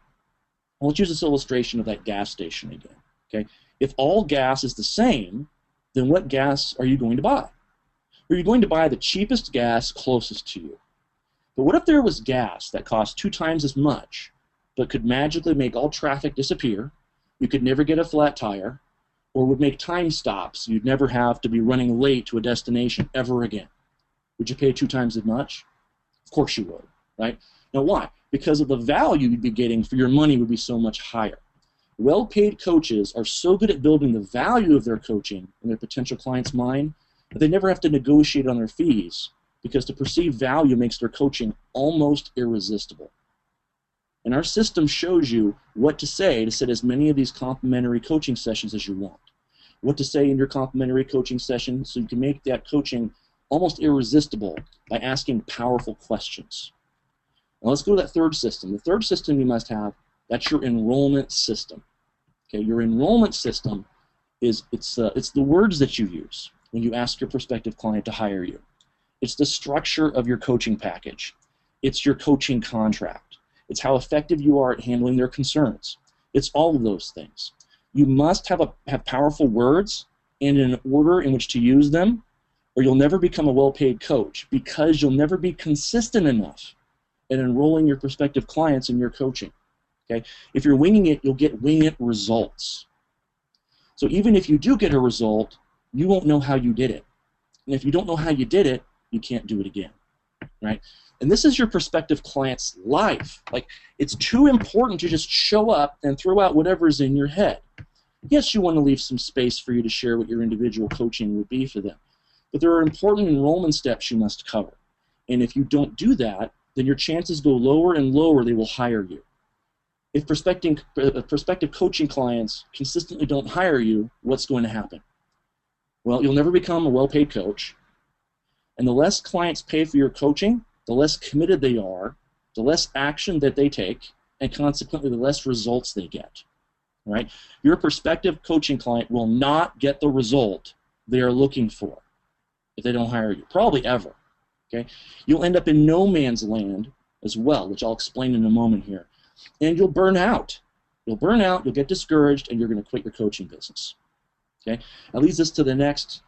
Well, let's use this illustration of that gas station again. Okay? If all gas is the same, then what gas are you going to buy? Are you going to buy the cheapest gas closest to you? But what if there was gas that cost 2 times as much, but could magically make all traffic disappear, you could never get a flat tire, or would make time stops, you'd never have to be running late to a destination ever again? Would you pay 2 times as much? Of course you would, right? Now why? Because of the value you'd be getting for your money would be so much higher. Well-paid coaches are so good at building the value of their coaching in their potential client's mind that they never have to negotiate on their fees, because the perceived value makes their coaching almost irresistible. And our system shows you what to say to set as many of these complimentary coaching sessions as you want. What to say in your complimentary coaching session so you can make that coaching almost irresistible by asking powerful questions. Now let's go to that third system. The third system you must have, that's your enrollment system. Okay, your enrollment system is it's the words that you use when you ask your prospective client to hire you. It's the structure of your coaching package. It's your coaching contract. It's how effective you are at handling their concerns. It's all of those things. You must have powerful words and an order in which to use them, or you'll never become a well-paid coach, because you'll never be consistent enough at enrolling your prospective clients in your coaching. Okay? If you're winging it, you'll get wing it results. So even if you do get a result, you won't know how you did it. And if you don't know how you did it, you can't do it again. Right? And this is your prospective client's life. Like, it's too important to just show up and throw out whatever's in your head. Yes, you want to leave some space for you to share what your individual coaching would be for them. But there are important enrollment steps you must cover. And if you don't do that, then your chances go lower and lower they will hire you. If prospective coaching clients consistently don't hire you, what's going to happen? Well, you'll never become a well-paid coach. And the less clients pay for your coaching, the less committed they are, the less action that they take, and consequently the less results they get. Right? Your prospective coaching client will not get the result they are looking for if they don't hire you, probably ever. Okay? You'll end up in no man's land as well, which I'll explain in a moment here. And you'll burn out. You'll burn out, you'll get discouraged, and you're going to quit your coaching business. Okay? That leads us to the next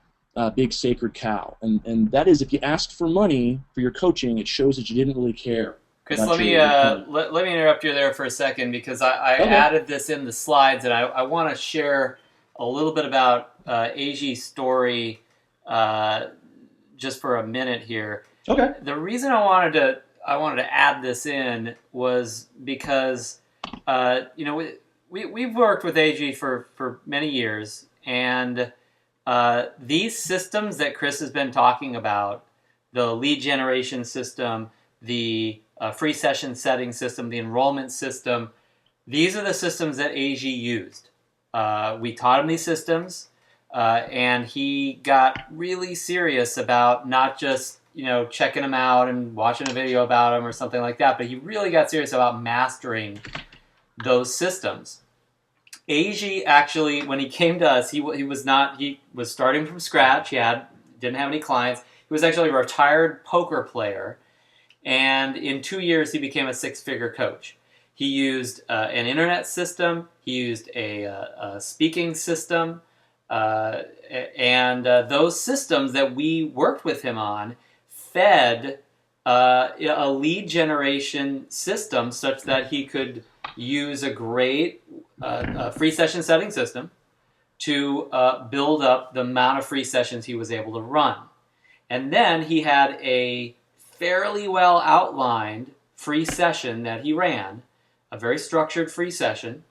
big sacred cow, and that is, if you asked for money for your coaching, it shows that you didn't really care. Chris, let me interrupt you there for a second, because I Okay. added this in the slides, and I want to share a little bit about AG's story just for a minute here. Okay. The reason I wanted to add this in was because we've worked with AG for many years, and these systems that Chris has been talking about, the lead generation system, the free session setting system, the enrollment system, these are the systems that AG used. We taught him these systems, and he got really serious about not just checking them out and watching a video about them or something like that, but he really got serious about mastering those systems. AG actually, when he came to us, he was starting from scratch. He didn't have any clients. He was actually a retired poker player, and in 2 years he became a 6-figure coach. He used an internet system. He used a speaking system, and those systems that we worked with him on fed a lead generation system such that he could use a great free session setting system to build up the amount of free sessions he was able to run. And then he had a fairly well outlined free session that he ran, a very structured free session,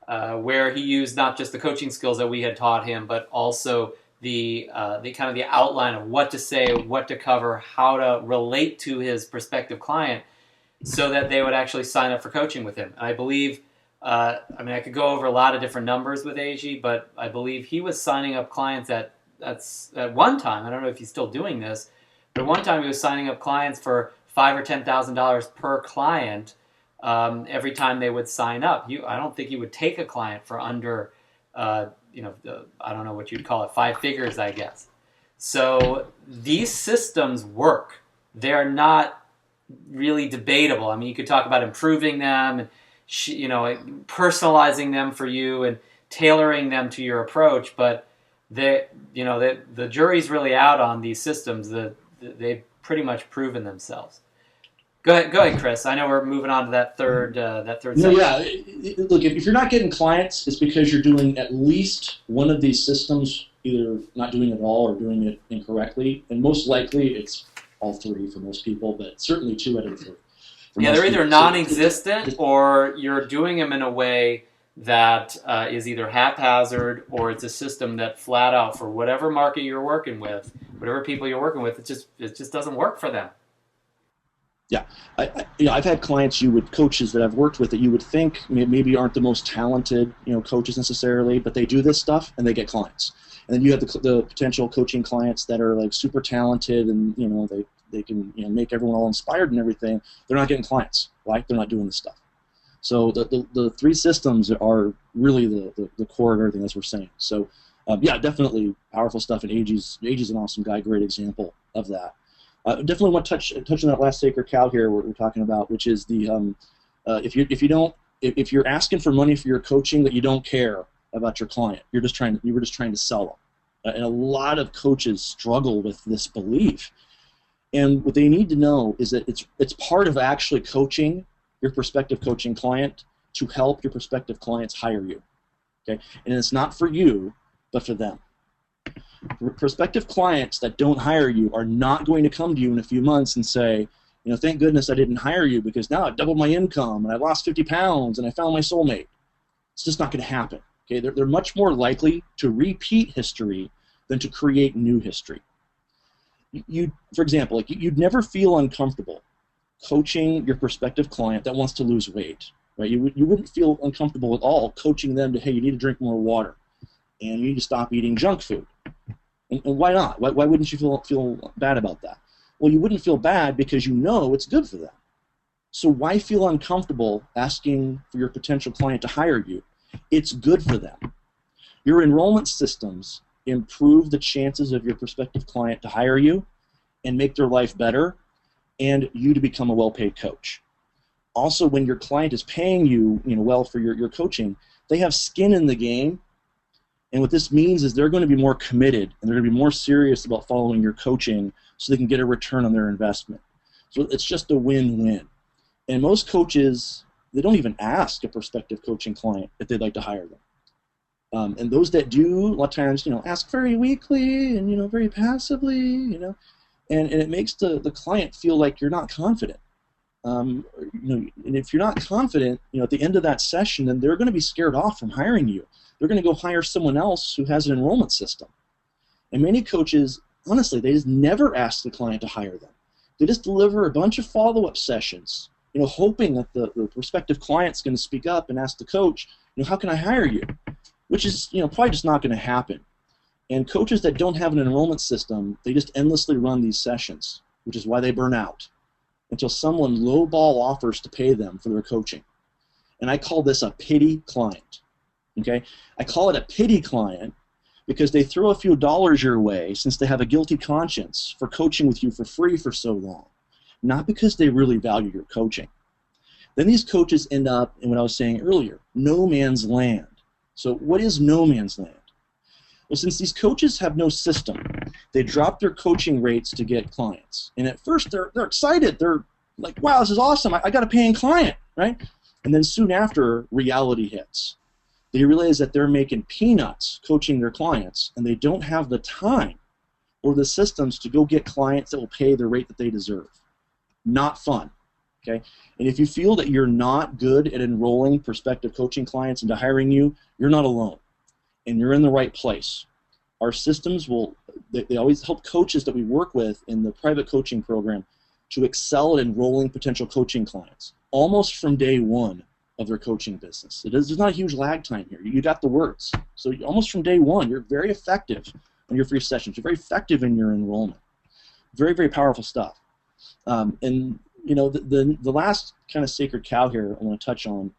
where he used not just the coaching skills that we had taught him, but also the kind of the outline of what to say, what to cover, how to relate to his prospective client, so that they would actually sign up for coaching with him. And I believe, I could go over a lot of different numbers with AG, but I believe he was signing up clients at one time. I don't know if he's still doing this, but at one time he was signing up clients for $5,000 or $10,000 per client every time they would sign up. I don't think you would take a client for under, I don't know what you'd call it, 5 figures, I guess. So these systems work. They're not really debatable. I mean, you could talk about improving them and personalizing them for you and tailoring them to your approach, but the jury's really out on these systems. They've pretty much proven themselves. Go ahead, Chris. I know we're moving on to that third section. Yeah. Look, if you're not getting clients, it's because you're doing at least one of these systems, either not doing it at all or doing it incorrectly, and most likely it's all 3 for most people, but certainly 2 out of 3. Yeah, they're either non-existent or you're doing them in a way that is either haphazard, or it's a system that flat out, for whatever market you're working with, whatever people you're working with, it just doesn't work for them. Yeah, I've had clients, coaches that I've worked with that you would think maybe aren't the most talented, coaches necessarily, but they do this stuff and they get clients. And then you have the potential coaching clients that are like super talented and they can make everyone all inspired and everything. They're not getting clients. Why? They're not doing this stuff. So the 3 systems are really the core of everything, as we're saying. So yeah, definitely powerful stuff. And AG's an awesome guy, great example of that. Definitely want to touch on that last sacred cow here we're talking about, which is the if you're asking for money for your coaching that you don't care about your client, you were just trying to sell them. And a lot of coaches struggle with this belief. And what they need to know is that it's part of actually coaching your prospective coaching client to help your prospective clients hire you. Okay? And it's not for you, but for them. Prospective clients that don't hire you are not going to come to you in a few months and say, thank goodness I didn't hire you because now I doubled my income and I lost 50 pounds and I found my soulmate. It's just not going to happen. Okay? They're much more likely to repeat history than to create new history. For example, you'd never feel uncomfortable coaching your prospective client that wants to lose weight. Right? You wouldn't feel uncomfortable at all coaching them to, hey, you need to drink more water and you need to stop eating junk food. And why not? Why wouldn't you feel bad about that? Well, you wouldn't feel bad because it's good for them. So why feel uncomfortable asking for your potential client to hire you? It's good for them. Your enrollment systems improve the chances of your prospective client to hire you and make their life better and you to become a well-paid coach. Also, when your client is paying you, well for your coaching, they have skin in the game. And what this means is they're going to be more committed and they're going to be more serious about following your coaching so they can get a return on their investment. So it's just a win-win. And most coaches, they don't even ask a prospective coaching client if they'd like to hire them. And those that do, a lot of times, ask very weakly and, very passively, and it makes the client feel like you're not confident. And if you're not confident, at the end of that session, then they're going to be scared off from hiring you. They're going to go hire someone else who has an enrollment system. And many coaches, honestly, they just never ask the client to hire them. They just deliver a bunch of follow-up sessions, hoping that the prospective client's going to speak up and ask the coach, how can I hire you? Which is, probably just not going to happen. And coaches that don't have an enrollment system, they just endlessly run these sessions, which is why they burn out, until someone lowball offers to pay them for their coaching. And I call this a pity client. Okay? I call it a pity client because they throw a few dollars your way since they have a guilty conscience for coaching with you for free for so long, not because they really value your coaching. Then these coaches end up in what I was saying earlier, no man's land. So what is no man's land? Well, since these coaches have no system, they drop their coaching rates to get clients. And at first they're excited. They're like, wow, this is awesome. I got a paying client, right? And then soon after, reality hits. They realize that they're making peanuts coaching their clients, and they don't have the time or the systems to go get clients that will pay the rate that they deserve. Not fun. Okay? And if you feel that you're not good at enrolling prospective coaching clients into hiring you, you're not alone. And you're in the right place. Our systems they always help coaches that we work with in the private coaching program to excel at enrolling potential coaching clients, almost from day one of their coaching business. There's not a huge lag time here. You got the words. So almost from day one, you're very effective on your free sessions. You're very effective in your enrollment. Very, very powerful stuff. And the last kind of sacred cow here I want to touch on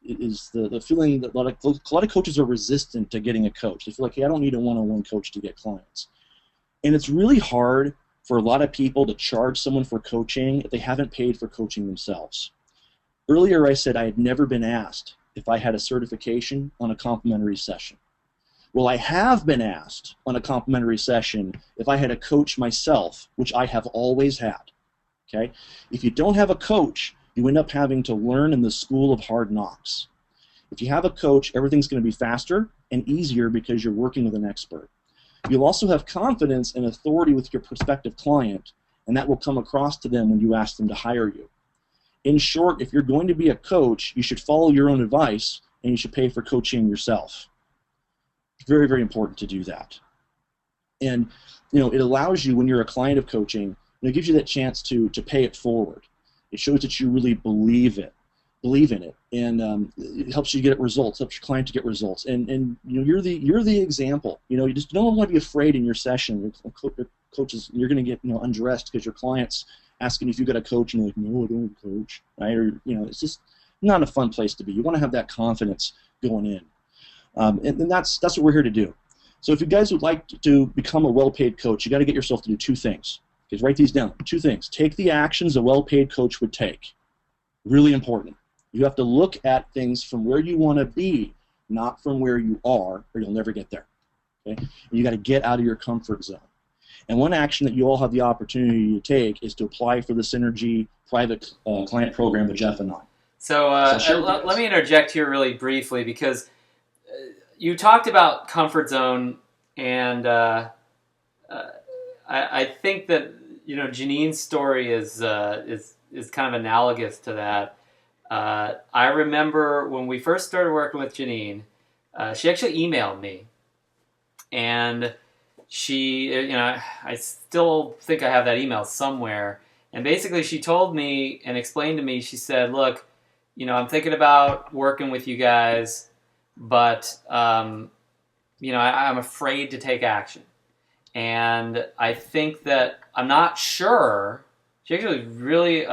is the feeling that a lot of coaches are resistant to getting a coach. They feel like, hey, I don't need a one-on-one coach to get clients. And it's really hard for a lot of people to charge someone for coaching if they haven't paid for coaching themselves. Earlier I said I had never been asked if I had a certification on a complimentary session. Well, I have been asked on a complimentary session if I had a coach myself, which I have always had. Okay? If you don't have a coach, you end up having to learn in the school of hard knocks. If you have a coach, everything's going to be faster and easier because you're working with an expert. You'll also have confidence and authority with your prospective client, and that will come across to them when you ask them to hire you. In short, if you're going to be a coach, you should follow your own advice, and you should pay for coaching yourself. It's very, very important to do that. And it allows you, when you're a client of coaching, it gives you that chance to pay it forward. It shows that you really believe in it, and it helps you get results, helps your client to get results. And you're the example. You just don't want to be afraid in your session. Your coaches, you're going to get undressed because your client's asking if you got a coach, and you're like, no, I don't have a coach, right? Or it's just not a fun place to be. You want to have that confidence going in, and that's what we're here to do. So if you guys would like to become a well-paid coach, you got to get yourself to do two things. Okay, write these down. Two things. Take the actions a well-paid coach would take. Really important. You have to look at things from where you want to be, not from where you are, or you'll never get there. Okay? And you got to get out of your comfort zone. And one action that you all have the opportunity to take is to apply for the Synergy private client program with Jeff and I. So let me interject here really briefly, because you talked about comfort zone, and I think that Janine's story is kind of analogous to that. I remember when we first started working with Janine, she actually emailed me, and she, I still think I have that email somewhere. And basically, she told me and explained to me. She said, "Look, I'm thinking about working with you guys, but I'm afraid to take action, and I think that I'm not sure." She actually really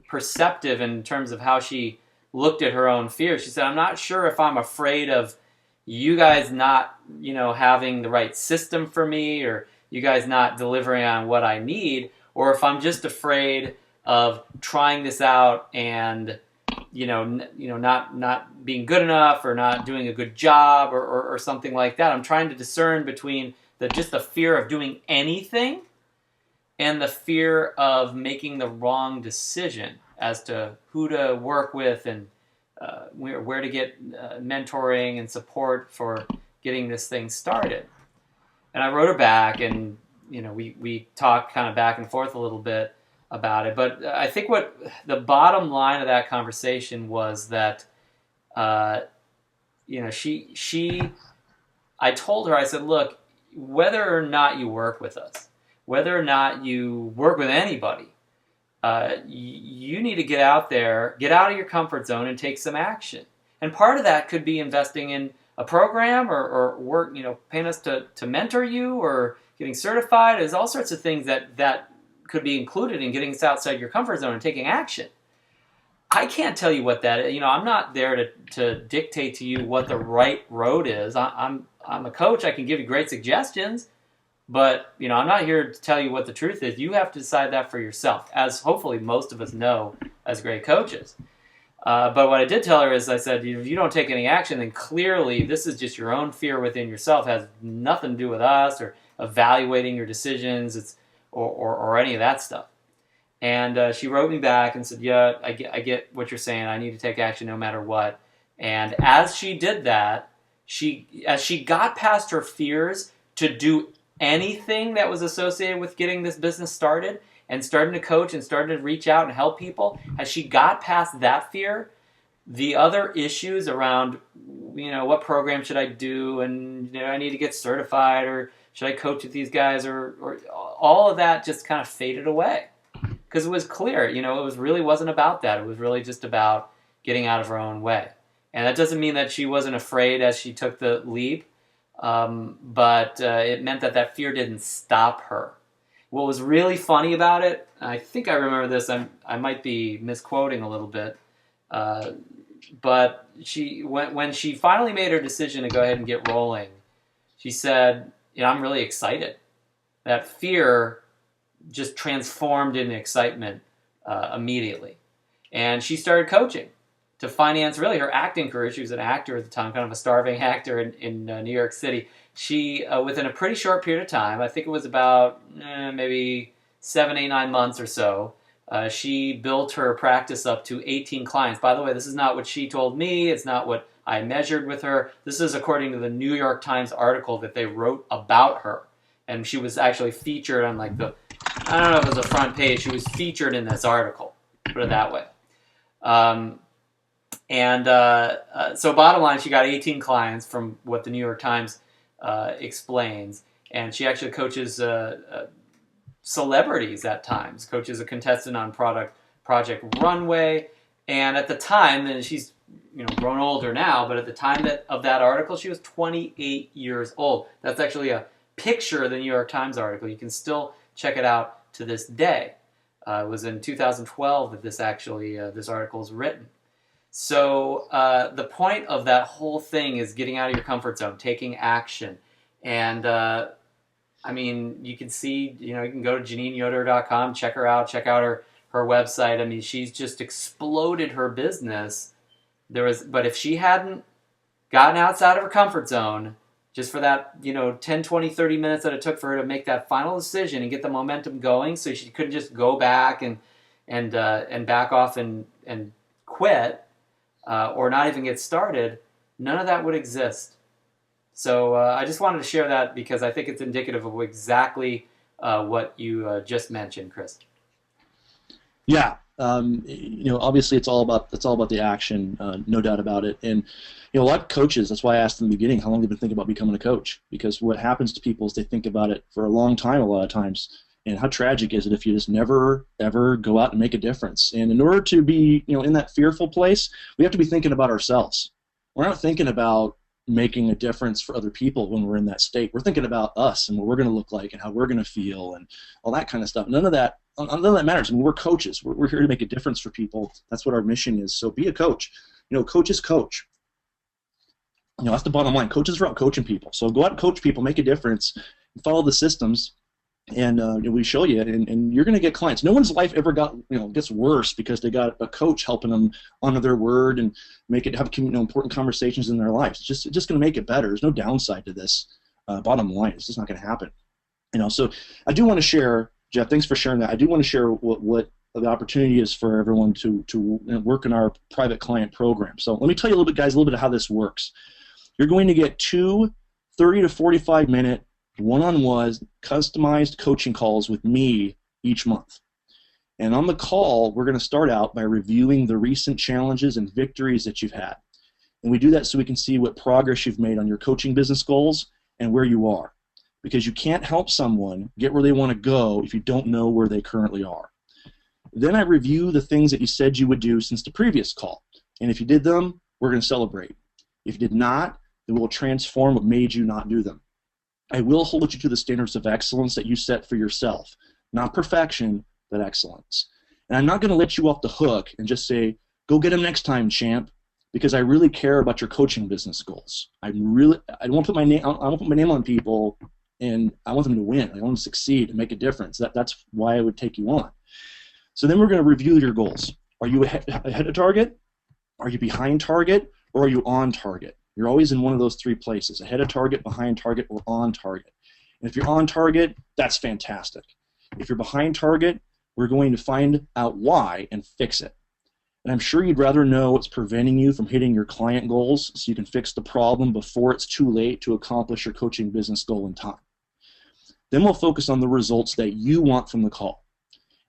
perceptive in terms of how she looked at her own fears. She said, "I'm not sure if I'm afraid of you guys not, having the right system for me, or you guys not delivering on what I need, or if I'm just afraid of trying this out and, not being good enough, or not doing a good job, or something like that. I'm trying to discern between just the fear of doing anything and the fear of making the wrong decision as to who to work with and where to get mentoring and support for getting this thing started." And I wrote her back, and we talked kind of back and forth a little bit about it. But I think what the bottom line of that conversation was that I told her, I said, "Look, whether or not you work with us, whether or not you work with anybody, you need to get out there, get out of your comfort zone, and take some action." And part of that could be investing in a program, or work, paying us to mentor you, or getting certified. There's all sorts of things that could be included in getting us outside your comfort zone and taking action. I can't tell you what that is. I'm not there to dictate to you what the right road is. I'm a coach. I can give you great suggestions. But, I'm not here to tell you what the truth is. You have to decide that for yourself, as hopefully most of us know as great coaches. But what I did tell her is, I said, if you don't take any action, then clearly this is just your own fear within yourself. It has nothing to do with us or evaluating your decisions or any of that stuff. And she wrote me back and said, "Yeah, I get what you're saying. I need to take action no matter what." And as she did that, as she got past her fears to do anything that was associated with getting this business started and starting to coach and starting to reach out and help people, as she got past that fear, the other issues around, what program should I do, and I need to get certified, or should I coach with these guys, or all of that just kind of faded away, because it was clear, it really wasn't about that. It was really just about getting out of her own way. And that doesn't mean that she wasn't afraid as she took the leap. But it meant that fear didn't stop her. What was really funny about it, I think I remember this, I might be misquoting a little bit, but when she finally made her decision to go ahead and get rolling, she said, I'm really excited. That fear just transformed into excitement immediately. And she started coaching to finance really her acting career. She was an actor at the time, kind of a starving actor in New York City. She, within a pretty short period of time, I think it was about maybe 7, 8, 9 months or so, she built her practice up to 18 clients. By the way, this is not what she told me. It's not what I measured with her. This is according to the New York Times article that they wrote about her. And she was actually featured on I don't know if it was a front page. She was featured in this article, put it that way. So bottom line, she got 18 clients from what the New York Times explains. And she actually coaches celebrities at times, coaches a contestant on Project Runway. And at the time, and she's grown older now, but at the time of that article, she was 28 years old. That's actually a picture of the New York Times article. You can still check it out to this day. It was in 2012 that this article is written. So the point of that whole thing is getting out of your comfort zone, taking action. And you can see, you can go to JanineYoder.com, check her out, check out her website. I mean, she's just exploded her business. But if she hadn't gotten outside of her comfort zone, just for that 10, 20, 30 minutes that it took for her to make that final decision and get the momentum going, so she couldn't just go back and back off and quit or not even get started, none of that would exist. So I just wanted to share that because I think it's indicative of exactly what you just mentioned, Chris. Yeah, obviously it's all about the action, no doubt about it. And a lot of coaches, that's why I asked in the beginning how long they've been thinking about becoming a coach, because what happens to people is they think about it for a long time, a lot of times. And how tragic is it if you just never ever go out and make a difference? And in order to be in that fearful place, we have to be thinking about ourselves. We're not thinking about making a difference for other people when we're in that state. We're thinking about us and what we're going to look like and how we're going to feel and all that kind of stuff. None of that matters. I mean, we're coaches. We're here to make a difference for people. That's what our mission is. So be a coach. Coaches coach. That's the bottom line. Coaches are out coaching people. So go out and coach people, make a difference, and follow the systems, and we show you, and you're going to get clients. No one's life ever gets worse because they got a coach helping them honor their word and have important conversations in their lives. It's just going to make it better. There's no downside to this. Bottom line, it's just not going to happen. So I do want to share, Jeff. Thanks for sharing that. I do want to share what the opportunity is for everyone to work in our private client program. So let me tell you a little bit of how this works. You're going to get 2 30 to 45 minute one-on-one customized coaching calls with me each month. And on the call, we're going to start out by reviewing the recent challenges and victories that you've had. And we do that so we can see what progress you've made on your coaching business goals and where you are. Because you can't help someone get where they want to go if you don't know where they currently are. Then I review the things that you said you would do since the previous call. And if you did them, we're going to celebrate. If you did not, then we'll transform what made you not do them. I will hold you to the standards of excellence that you set for yourself. Not perfection, but excellence. And I'm not going to let you off the hook and just say, go get them next time, champ, because I really care about your coaching business goals. I don't want to put my name on people, and I want them to win. I want them to succeed and make a difference. That's why I would take you on. So then we're going to review your goals. Are you ahead of target? Are you behind target? Or are you on target? You're always in one of those 3 places, ahead of target, behind target, or on target. And if you're on target, that's fantastic. If you're behind target, we're going to find out why and fix it. And I'm sure you'd rather know what's preventing you from hitting your client goals so you can fix the problem before it's too late to accomplish your coaching business goal in time. Then we'll focus on the results that you want from the call.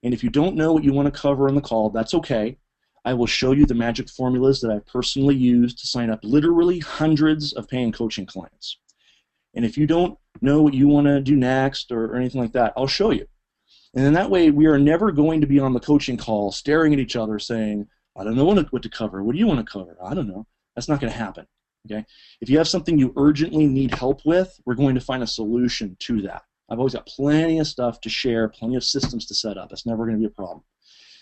And if you don't know what you want to cover on the call, that's okay. I will show you the magic formulas that I've personally used to sign up literally hundreds of paying coaching clients. And if you don't know what you want to do next or anything like that, I'll show you. And then that way we are never going to be on the coaching call staring at each other saying, I don't know what to cover. What do you want to cover? I don't know. That's not going to happen. Okay? If you have something you urgently need help with, we're going to find a solution to that. I've always got plenty of stuff to share, plenty of systems to set up. It's never going to be a problem.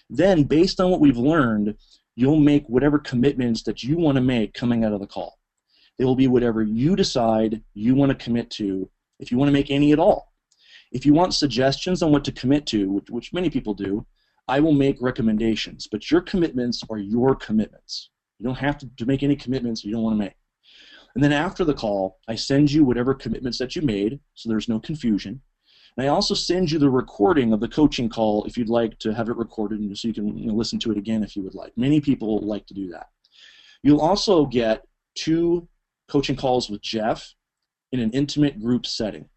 Then, based on what we've learned, you'll make whatever commitments that you want to make coming out of the call. They will be whatever you decide you want to commit to, if you want to make any at all. If you want suggestions on what to commit to, which many people do, I will make recommendations, but your commitments are your commitments. You don't have to make any commitments you don't want to make. And then after the call, I send you whatever commitments that you made, so there's no confusion. And I also send you the recording of the coaching call if you'd like to have it recorded, and so you can listen to it again if you would like. Many people like to do that. You'll also get 2 coaching calls with Jeff in an intimate group setting.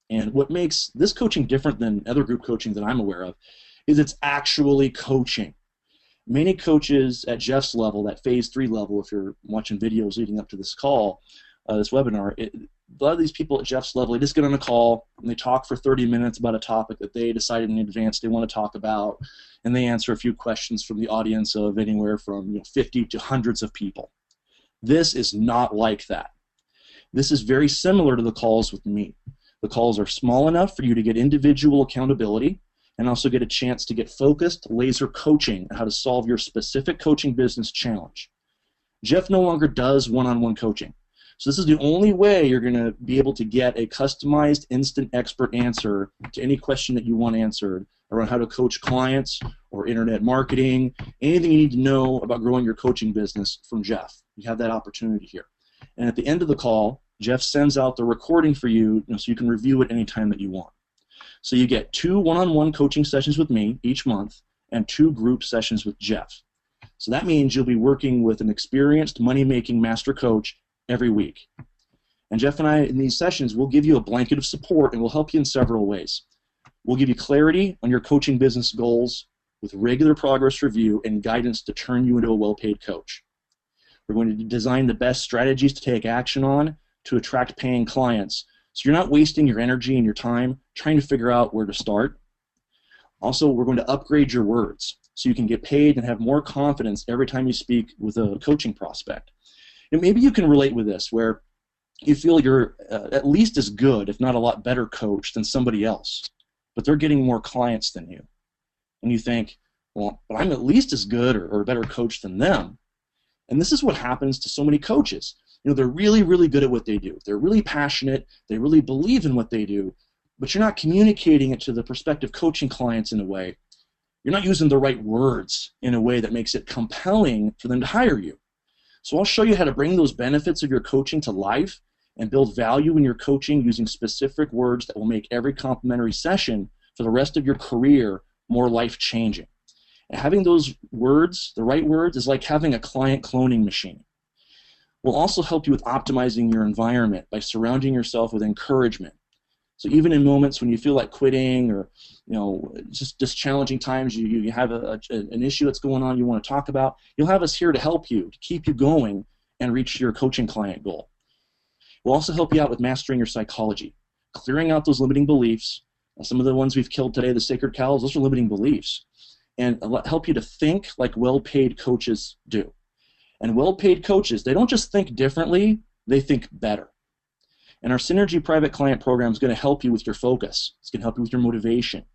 And what makes this coaching different than other group coaching that I'm aware of is it's actually coaching. Many coaches at Jeff's level, that phase 3 level, if you're watching videos leading up to this call, this webinar, a lot of these people at Jeff's level, they just get on a call and they talk for 30 minutes about a topic that they decided in advance they want to talk about, and they answer a few questions from the audience of anywhere from 50 to hundreds of people. This is not like that. This is very similar to the calls with me. The calls are small enough for you to get individual accountability and also get a chance to get focused, laser coaching on how to solve your specific coaching business challenge. Jeff no longer does one-on-one coaching. So this is the only way you're going to be able to get a customized, instant expert answer to any question that you want answered around how to coach clients or internet marketing, anything you need to know about growing your coaching business from Jeff. You have that opportunity here. And at the end of the call, Jeff sends out the recording for you, so you can review it anytime that you want. So you get 2 one-on-one coaching sessions with me each month and 2 group sessions with Jeff. So that means you'll be working with an experienced money-making master coach every week. And Jeff and I, in these sessions, will give you a blanket of support and we'll help you in several ways. We'll give you clarity on your coaching business goals with regular progress review and guidance to turn you into a well-paid coach. We're going to design the best strategies to take action on to attract paying clients, so you're not wasting your energy and your time trying to figure out where to start. Also, we're going to upgrade your words so you can get paid and have more confidence every time you speak with a coaching prospect. And maybe you can relate with this, where you feel you're at least as good, if not a lot better coach than somebody else, but they're getting more clients than you. And you think, well, but I'm at least as good or a better coach than them. And this is what happens to so many coaches. They're really, really good at what they do. They're really passionate. They really believe in what they do, but you're not communicating it to the prospective coaching clients in a way. You're not using the right words in a way that makes it compelling for them to hire you. So I'll show you how to bring those benefits of your coaching to life and build value in your coaching using specific words that will make every complimentary session for the rest of your career more life-changing. And having those words, the right words, is like having a client cloning machine. We'll also help you with optimizing your environment by surrounding yourself with encouragement. So even in moments when you feel like quitting or just challenging times, you have an issue that's going on you want to talk about, you'll have us here to help you, to keep you going and reach your coaching client goal. We'll also help you out with mastering your psychology, clearing out those limiting beliefs. Some of the ones we've killed today, the sacred cows, those are limiting beliefs, and help you to think like well-paid coaches do. And well-paid coaches, they don't just think differently, they think better. And our Synergy Private Client Program is going to help you with your focus. It's going to help you with your motivation.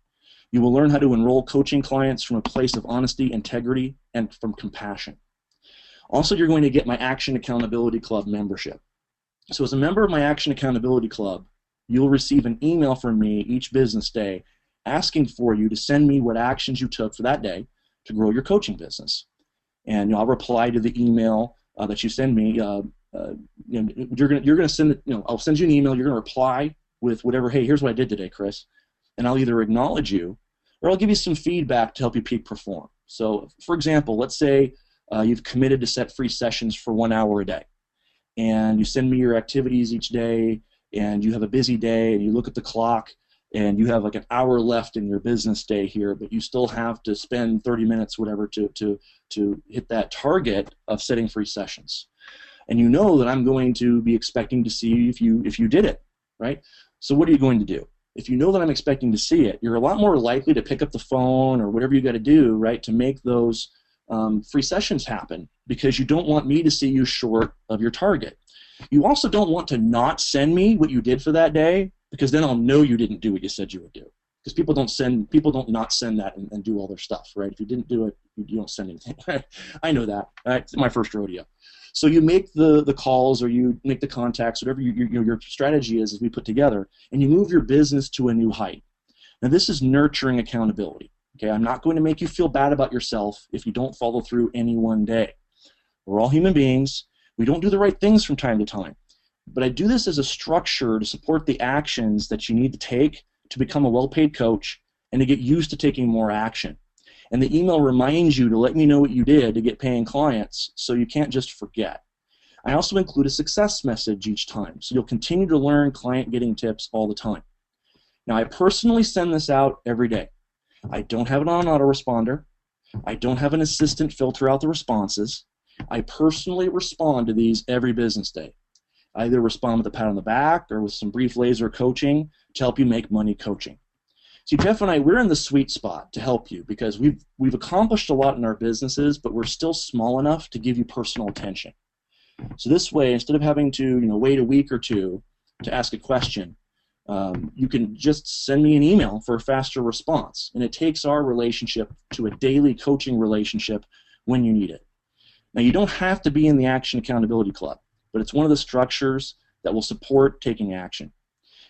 You will learn how to enroll coaching clients from a place of honesty, integrity, and from compassion. Also, you're going to get my Action Accountability Club membership. So as a member of my Action Accountability Club, you'll receive an email from me each business day asking for you to send me what actions you took for that day to grow your coaching business. And I'll reply to the email that you send me. You're gonna send it. I'll send you an email. You're gonna reply with whatever. Hey, here's what I did today, Chris. And I'll either acknowledge you, or I'll give you some feedback to help you peak perform. So, for example, let's say you've committed to set free sessions for 1 hour a day, and you send me your activities each day, and you have a busy day, and you look at the clock, and you have like an hour left in your business day here, but you still have to spend 30 minutes, whatever, to hit that target of setting free sessions. And you know that I'm going to be expecting to see if you did it, right? So what are you going to do? If you know that I'm expecting to see it, you're a lot more likely to pick up the phone or whatever you got to do, right, to make those free sessions happen, because you don't want me to see you short of your target. You also don't want to not send me what you did for that day because then I'll know you didn't do what you said you would do. Because people don't not send that and do all their stuff, right? If you didn't do it, you don't send anything. Right? I know that. Right? It's my first rodeo. So you make the calls or you make the contacts, whatever your strategy is, as we put together, and you move your business to a new height. Now this is nurturing accountability. Okay, I'm not going to make you feel bad about yourself if you don't follow through any one day. We're all human beings. We don't do the right things from time to time. But I do this as a structure to support the actions that you need to take to become a well-paid coach and to get used to taking more action. And the email reminds you to let me know what you did to get paying clients so you can't just forget. I also include a success message each time, so you'll continue to learn client getting tips all the time. Now, I personally send this out every day. I don't have it on autoresponder. I don't have an assistant filter out the responses. I personally respond to these every business day. I either respond with a pat on the back or with some brief laser coaching to help you make money coaching. See, Jeff and I, we're in the sweet spot to help you because we've accomplished a lot in our businesses, but we're still small enough to give you personal attention. So this way, instead of having to wait a week or two to ask a question, you can just send me an email for a faster response, and it takes our relationship to a daily coaching relationship when you need it. Now, you don't have to be in the Action Accountability Club, but it's one of the structures that will support taking action.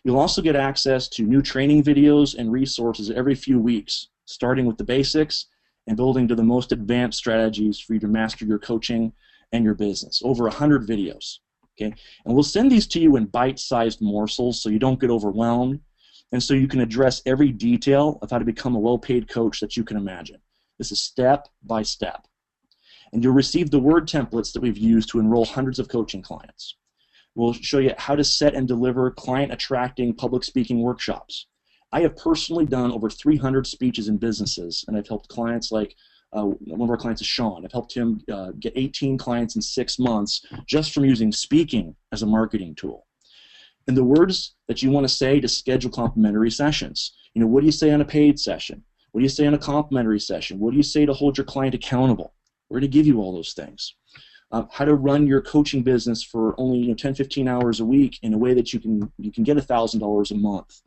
You'll also get access to new training videos and resources every few weeks, starting with the basics and building to the most advanced strategies for you to master your coaching and your business. Over 100 videos. Okay? And we'll send these to you in bite-sized morsels so you don't get overwhelmed and so you can address every detail of how to become a well-paid coach that you can imagine. This is step by step. And you'll receive the word templates that we've used to enroll hundreds of coaching clients. We'll show you how to set and deliver client-attracting public speaking workshops. I have personally done over 300 speeches in businesses, and I've helped clients like one of our clients is Sean. I've helped him get 18 clients in 6 months just from using speaking as a marketing tool. And the words that you want to say to schedule complimentary sessions. What do you say on a paid session? What do you say on a complimentary session? What do you say to hold your client accountable? We're going to give you all those things. How to run your coaching business for only 10, 15 hours a week in a way that you can get $1,000 a month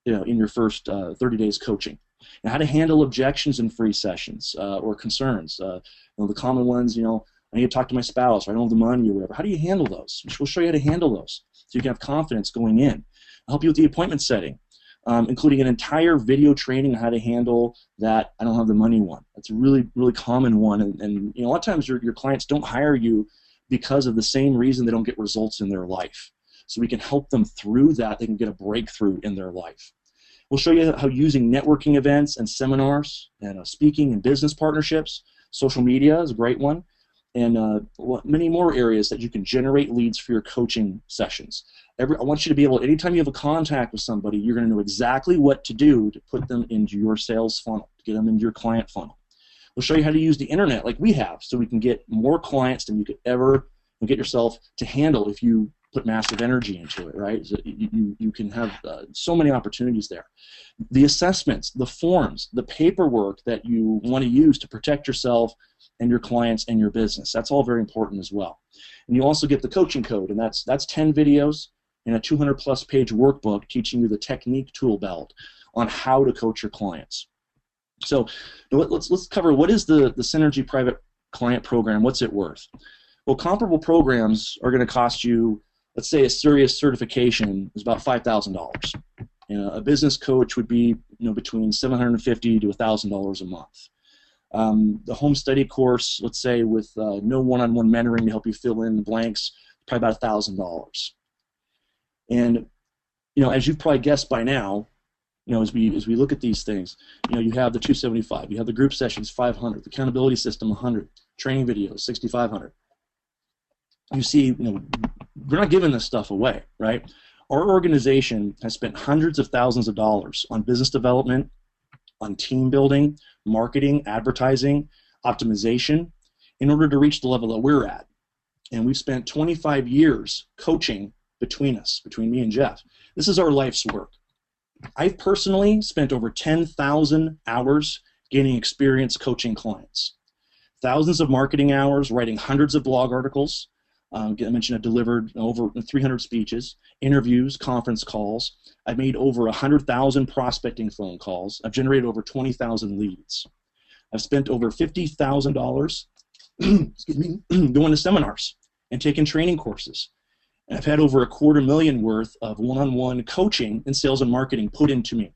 in your first 30 days coaching. And how to handle objections in free sessions or concerns. The common ones, I need to talk to my spouse, or I don't have the money or whatever. How do you handle those? We'll show you how to handle those so you can have confidence going in. I'll help you with the appointment setting, including an entire video training on how to handle that I don't have the money one. That's a really, really common one. And a lot of times your clients don't hire you because of the same reason they don't get results in their life. So we can help them through that. They can get a breakthrough in their life. We'll show you how using networking events and seminars and speaking and business partnerships. Social media is a great one. And many more areas that you can generate leads for your coaching sessions. I want you to be able, anytime you have a contact with somebody, you're going to know exactly what to do to put them into your sales funnel, to get them into your client funnel. We'll show you how to use the internet like we have so we can get more clients than you could ever get yourself to handle if you put massive energy into it, right? So you can have so many opportunities there. The assessments, the forms, the paperwork that you want to use to protect yourself and your clients and your business. That's all very important as well. And you also get the coaching code, and that's 10 videos and a 200-plus page workbook teaching you the technique tool belt on how to coach your clients. So let's cover what is the Synergy Private Client Program. What's it worth? Well, comparable programs are going to cost you, let's say a serious certification is about $5,000. A business coach would be between $750 to $1,000 a month. The home study course, let's say with no one-on-one mentoring to help you fill in the blanks, probably about $1,000. And as you've probably guessed by now, as we look at these things, you have the 275, you have the group sessions 500, the accountability system 100, training videos 6,500. You see, we're not giving this stuff away, right? Our organization has spent hundreds of thousands of dollars on business development, on team building, marketing, advertising, optimization, in order to reach the level that we're at. And we've spent 25 years coaching between me and Jeff. This is our life's work. I've personally spent over 10,000 hours gaining experience coaching clients. Thousands of marketing hours, writing hundreds of blog articles, I mentioned I've delivered over 300 speeches, interviews, conference calls. I've made over 100,000 prospecting phone calls. I've generated over 20,000 leads. I've spent over $50,000 excuse me, going to seminars and taking training courses. And I've had over $250,000 worth of one-on-one coaching and sales and marketing put into me.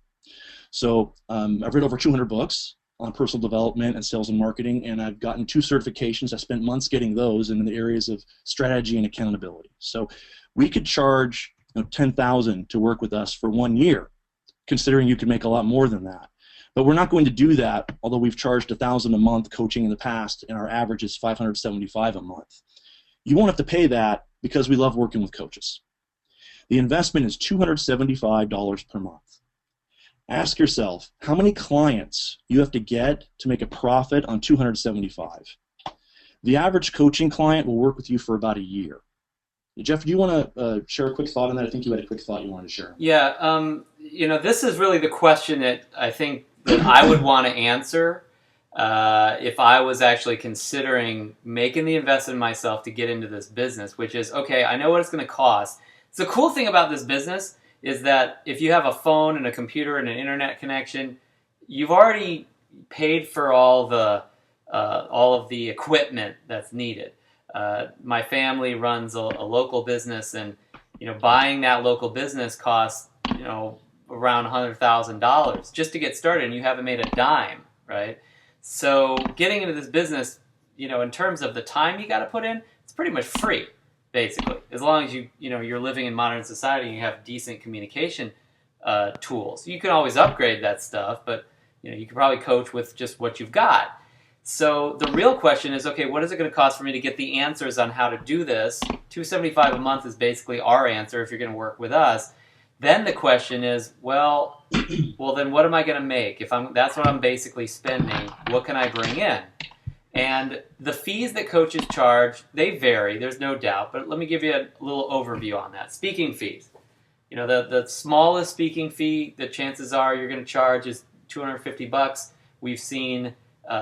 So I've read over 200 books on personal development and sales and marketing, and I've gotten 2 certifications. I spent months getting those in the areas of strategy and accountability. So we could charge $10,000 to work with us for 1 year, considering you could make a lot more than that. But we're not going to do that, although we've charged $1,000 a month coaching in the past, and our average is $575 a month. You won't have to pay that because we love working with coaches. The investment is $275 per month. Ask yourself how many clients you have to get to make a profit on $275. The average coaching client will work with you for about a year. Jeff, do you want to share a quick thought on that? I think you had a quick thought you wanted to share. Yeah, this is really the question that I think that I would want to answer if I was actually considering making the investment in myself to get into this business, which is, okay, I know what it's going to cost. So the cool thing about this business is that if you have a phone and a computer and an internet connection, you've already paid for all of the equipment that's needed. My family runs a local business, and buying that local business costs around $100,000 just to get started, and you haven't made a dime, right? So getting into this business, in terms of the time you got to put in, it's pretty much free, basically, as long as you're living in modern society and you have decent communication tools. You can always upgrade that stuff, but you can probably coach with just what you've got. So the real question is, okay, what is it going to cost for me to get the answers on how to do this? $275 a month is basically our answer if you're going to work with us. Then the question is, well, then what am I going to make? That's what I'm basically spending, what can I bring in? And the fees that coaches charge, they vary, there's no doubt, but let me give you a little overview on that. Speaking fees. The smallest speaking fee that chances are you're going to charge is $250. We've seen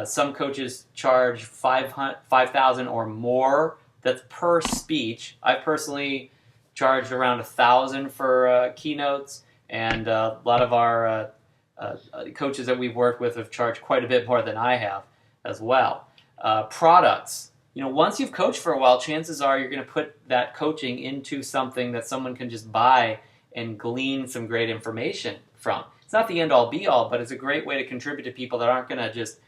some coaches charge $5,000 or more. That's per speech. I personally charged around $1,000 for keynotes, and a lot of our coaches that we've worked with have charged quite a bit more than I have as well. Products. Once you've coached for a while, chances are you're going to put that coaching into something that someone can just buy and glean some great information from. It's not the end-all be-all, but it's a great way to contribute to people that aren't going to just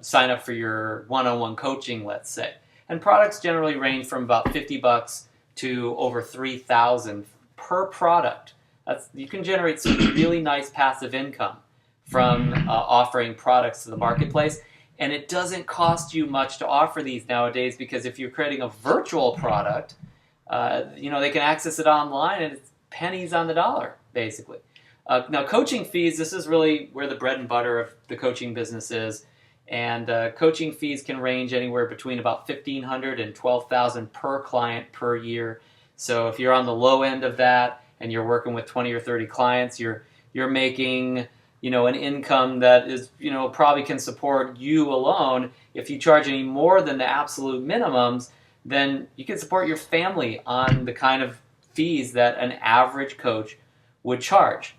sign up for your one-on-one coaching, let's say. And products generally range from about $50 to over $3,000 per product. You can generate some really nice passive income from offering products to the marketplace. And it doesn't cost you much to offer these nowadays, because if you're creating a virtual product, they can access it online and it's pennies on the dollar, basically. Now, coaching fees, this is really where the bread and butter of the coaching business is. And coaching fees can range anywhere between about $1,500 and $12,000 per client per year. So if you're on the low end of that and you're working with 20 or 30 clients, you're making an income that is probably can support you alone. If you charge any more than the absolute minimums, then you can support your family on the kind of fees that an average coach would charge.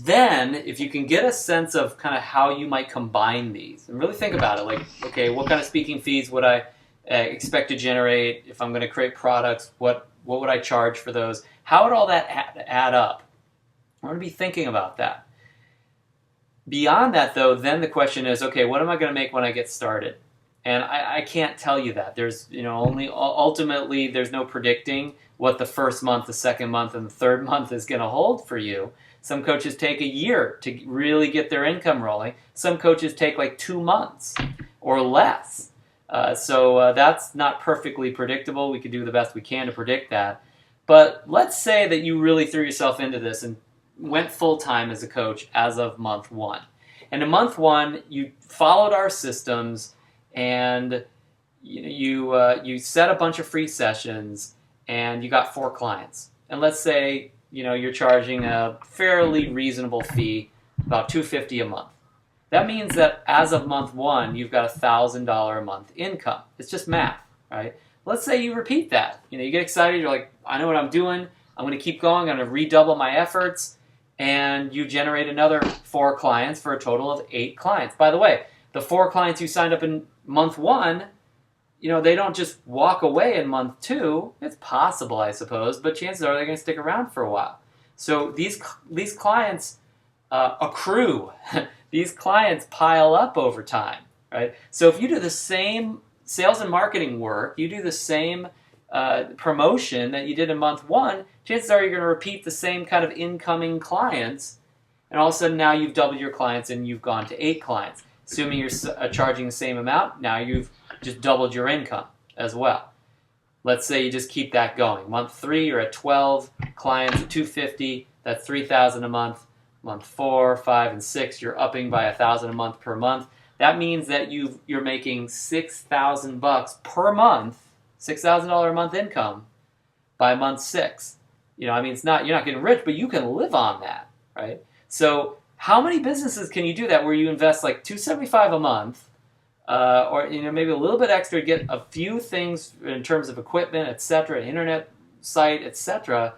Then, if you can get a sense of kind of how you might combine these, and really think about it, like, okay, what kind of speaking fees would I expect to generate if I'm going to create products? What would I charge for those? How would all that add up? I'm going to be thinking about that. Beyond that, though, then the question is, okay, what am I going to make when I get started? And I can't tell you that. There's, ultimately, there's no predicting what the first month, the second month, and the third month is going to hold for you. Some coaches take a year to really get their income rolling. Some coaches take like 2 months or less. So that's not perfectly predictable. We could do the best we can to predict that. But let's say that you really threw yourself into this and went full-time as a coach as of month 1. And in month 1, you followed our systems and you set a bunch of free sessions and you got 4 clients. And let's say you're charging a fairly reasonable fee, about $250 a month. That means that as of month 1, you've got $1,000 a month income. It's just math, right? let's say you repeat that. You get excited. You're like, I know what I'm doing. I'm going to keep going. I'm going to redouble my efforts. And you generate another 4 clients for a total of 8 clients. By the way, the 4 clients you signed up in month 1, they don't just walk away in month 2. It's possible, I suppose, but chances are they're going to stick around for a while. So these clients accrue. These clients pile up over time, right? So if you do the same sales and marketing work, you do the same promotion that you did in month 1, chances are you're going to repeat the same kind of incoming clients, and all of a sudden now you've doubled your clients and you've gone to 8 clients. Assuming you're charging the same amount, now you've just doubled your income as well. Let's say you just keep that going. Month 3, you're at 12 clients at $250. That's $3,000 a month. Month 4, 5, and 6, you're upping by $1,000 a month per month. That means that you're making $6,000 per month, $6,000 a month income by month 6. It's not, you're not getting rich, but you can live on that, right? So how many businesses can you do that where you invest like $275 a month, or maybe a little bit extra to get a few things in terms of equipment, etc., internet site, etc.,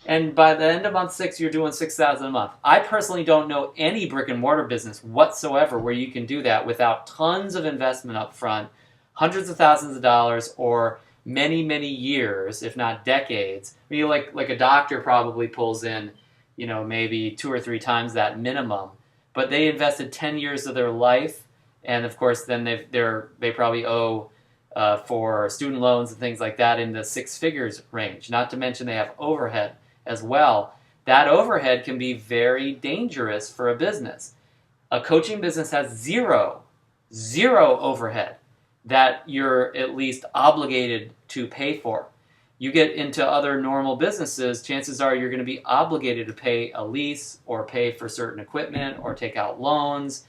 and by the end of month 6, you're doing $6,000 a month. I personally don't know any brick and mortar business whatsoever where you can do that without tons of investment up front, hundreds of thousands of dollars, or many, many years, if not decades. Like a doctor probably pulls in, maybe 2 or 3 times that minimum, but they invested 10 years of their life, and of course then they probably owe for student loans and things like that in the 6 figures range. Not to mention they have overhead as well. That overhead can be very dangerous for a business. A coaching business has zero overhead that you're at least obligated to pay for. You get into other normal businesses, chances are you're going to be obligated to pay a lease or pay for certain equipment or take out loans.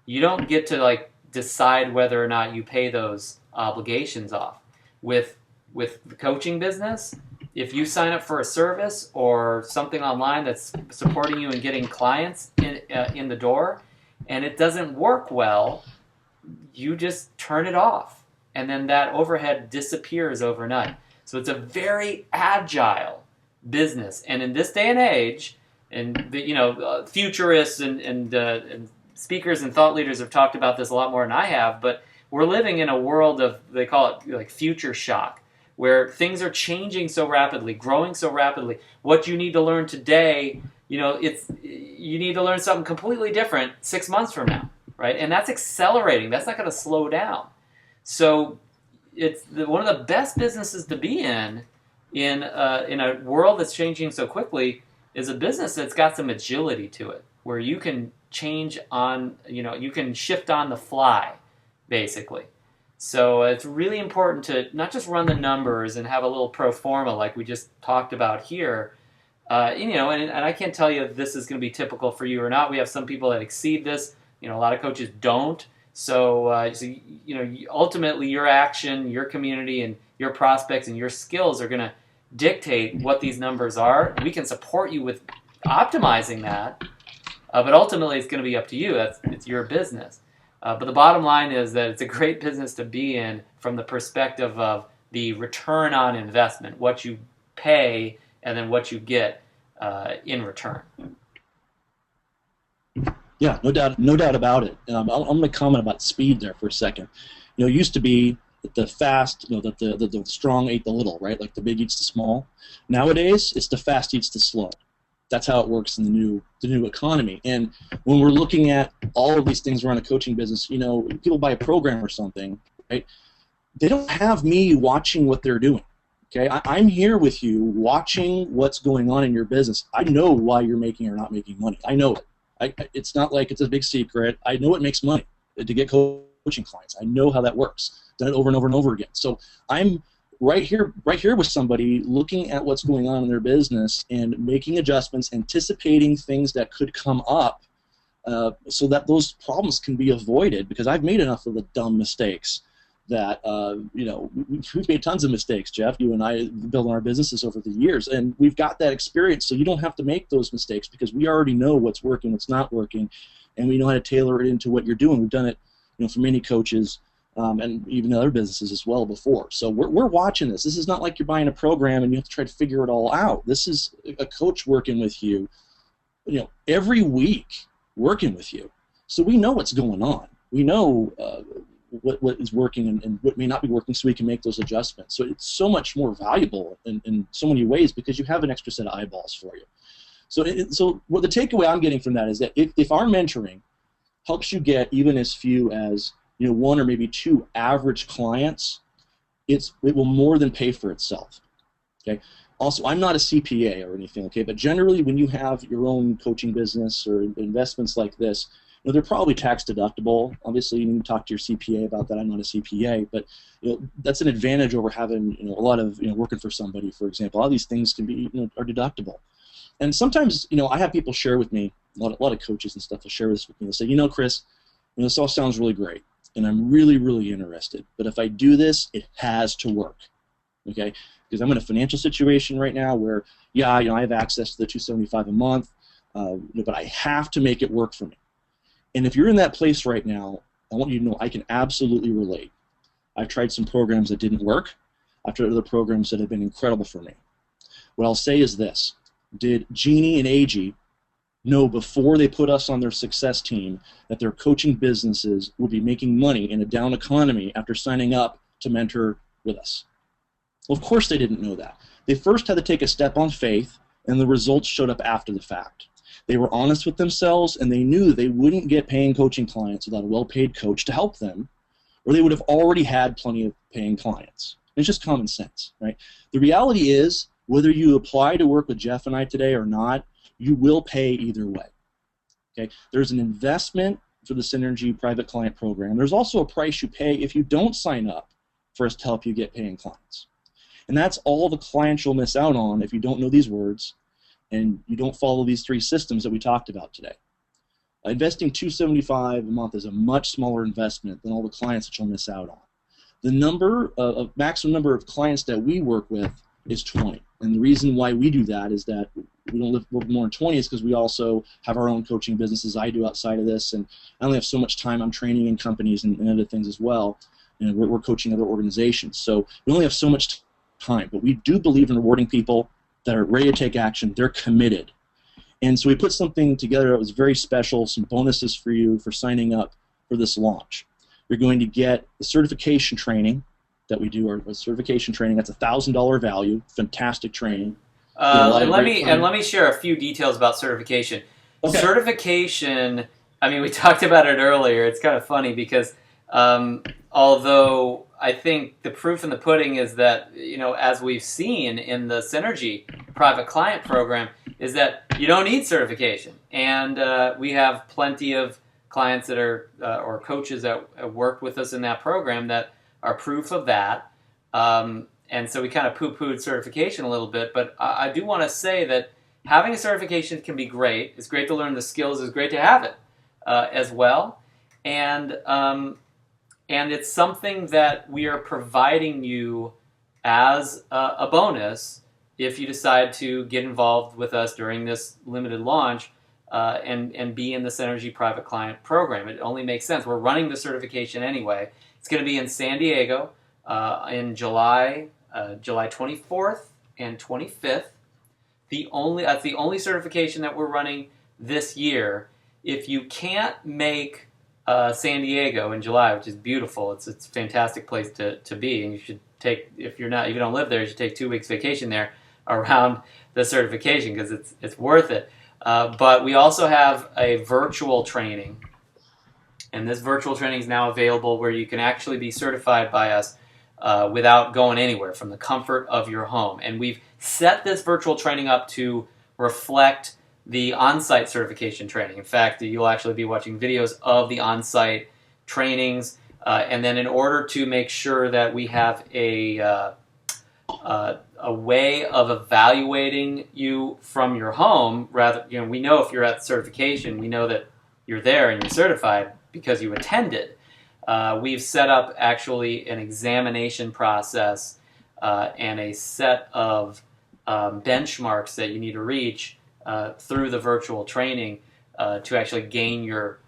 You don't get to decide whether or not you pay those obligations off. With the coaching business, if you sign up for a service or something online that's supporting you in getting clients in the door, and it doesn't work well, you just turn it off, and then that overhead disappears overnight. So it's a very agile business, and in this day and age, and futurists and speakers and thought leaders have talked about this a lot more than I have, but we're living in a world of, they call it like future shock, where things are changing so rapidly, growing so rapidly. What you need to learn today, you need to learn something completely different 6 months from now, right? And that's accelerating. That's not going to slow down. So it's one of the best businesses to be in a world that's changing so quickly is a business that's got some agility to it, where you can change on, you can shift on the fly, basically. So it's really important to not just run the numbers and have a little pro forma like we just talked about here. And I can't tell you if this is going to be typical for you or not. We have some people that exceed this. A lot of coaches don't. So ultimately your action, your community, and your prospects and your skills are going to dictate what these numbers are. We can support you with optimizing that, but ultimately it's going to be up to you. It's your business. But the bottom line is that it's a great business to be in from the perspective of the return on investment, what you pay and then what you get in return. Yeah, no doubt about it. I'm going to comment about speed there for a second. It used to be that the fast, that the strong ate the little, right? Like the big eats the small. Nowadays, it's the fast eats the slow. That's how it works in the new economy. And when we're looking at all of these things around a coaching business, people buy a program or something, right? They don't have me watching what they're doing. Okay, I'm here with you watching what's going on in your business. I know why you're making or not making money. I know it. It's not like it's a big secret. I know it makes money to get coaching clients. I know how that works. Done it over and over and over again. So I'm right here with somebody looking at what's going on in their business and making adjustments, anticipating things that could come up so that those problems can be avoided, because I've made enough of the dumb mistakes that, we've made tons of mistakes, Jeff, you and I, building our businesses over the years, and we've got that experience, so you don't have to make those mistakes because we already know what's working, what's not working, and we know how to tailor it into what you're doing. We've done it, for many coaches and even other businesses as well before. So we're watching this. This is not like you're buying a program and you have to try to figure it all out. This is a coach working with you, every week working with you. So we know what's going on. We know what is working and what may not be working, so we can make those adjustments. So it's so much more valuable in so many ways because you have an extra set of eyeballs for you. So what the takeaway I'm getting from that is that if our mentoring helps you get even as few as one or maybe two average clients, it will more than pay for itself. Okay. Also, I'm not a CPA or anything. Okay, but generally, when you have your own coaching business or investments like this, they're probably tax deductible. Obviously, you need to talk to your CPA about that. I'm not a CPA, but that's an advantage over having a lot of working for somebody, for example. All these things can be are deductible. And sometimes I have people share with me, a lot of coaches and stuff will share this with me. They'll say, Chris, this all sounds really great, and I'm really, really interested. But if I do this, it has to work, okay? Because I'm in a financial situation right now where, I have access to the $275 a month, but I have to make it work for me. And if you're in that place right now, I want you to know I can absolutely relate. I've tried some programs that didn't work. I've tried other programs that have been incredible for me. What I'll say is this. Did Jeannie and AG know before they put us on their success team that their coaching businesses would be making money in a down economy after signing up to mentor with us? Well, of course they didn't know that. They first had to take a step on faith, and the results showed up after the fact. They were honest with themselves, and they knew they wouldn't get paying coaching clients without a well-paid coach to help them, or they would have already had plenty of paying clients. It's just common sense, right? The reality is, whether you apply to work with Jeff and I today or not, you will pay either way. Okay? There's an investment for the Synergy Private Client Program. There's also a price you pay if you don't sign up for us to help you get paying clients. And that's all the clients you'll miss out on if you don't know these words and you don't follow these three systems that we talked about today. Investing $275 a month is a much smaller investment than all the clients that you'll miss out on. The maximum number of clients that we work with is 20. And the reason why we do that is that we don't work more than 20 is because we also have our own coaching businesses I do outside of this, and I only have so much time. I'm training in companies and other things as well, and we're coaching other organizations. So we only have so much time, but we do believe in rewarding people that are ready to take action. They're committed. And so we put something together that was very special, some bonuses for you for signing up for this launch. You're going to get the certification training that we do, our certification training. That's $1,000 value, fantastic training. And let me share a few details about certification. Okay. Certification, we talked about it earlier. It's kind of funny because although I think the proof in the pudding is that, as we've seen in the Synergy Private Client Program, is that you don't need certification. And we have plenty of clients that are, or coaches that have worked with us in that program that are proof of that. And so we kind of poo-pooed certification a little bit, but I do want to say that having a certification can be great. It's great to learn the skills. It's great to have it as well. And it's something that we are providing you as a bonus if you decide to get involved with us during this limited launch and be in the Synergy Private Client Program. It only makes sense. We're running the certification anyway. It's going to be in San Diego in July 24th and 25th. That's the only certification that we're running this year. If you can't make San Diego in July, which is beautiful, it's a fantastic place to be, and you should take, if you don't live there, you should take 2 weeks vacation there around the certification because it's worth it. But we also have a virtual training, and this virtual training is now available where you can actually be certified by us without going anywhere from the comfort of your home. And we've set this virtual training up to reflect the on-site certification training. In fact, you'll actually be watching videos of the on-site trainings, and then in order to make sure that we have a way of evaluating you from your home, we know if you're at certification, we know that you're there and you're certified because you attended. We've set up actually an examination process and a set of benchmarks that you need to reach through the virtual training to actually gain your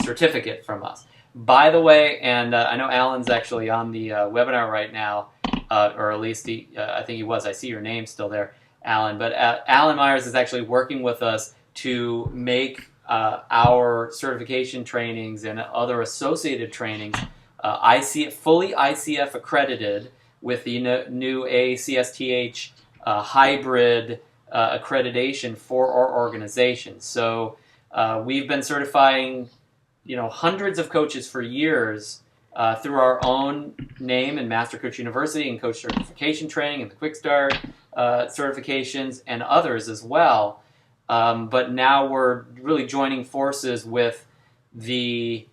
certificate from us. By the way, and I know Alan's actually on the webinar right now, or at least I think he was. I see your name still there, Alan. But Alan Myers is actually working with us to make our certification trainings and other associated trainings fully ICF accredited with the new ACSTH hybrid accreditation for our organization. So we've been certifying, hundreds of coaches for years through our own name and Master Coach University and Coach Certification Training and the Quick Start certifications and others as well. But now we're really joining forces with the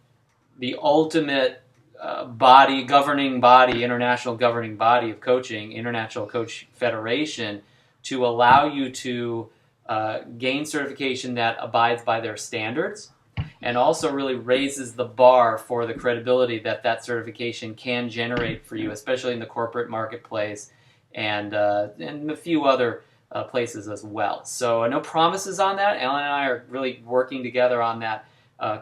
ultimate international governing body of coaching, International Coach Federation, to allow you to gain certification that abides by their standards and also really raises the bar for the credibility that certification can generate for you, especially in the corporate marketplace and a few other places as well. So no promises on that. Alan and I are really working together on that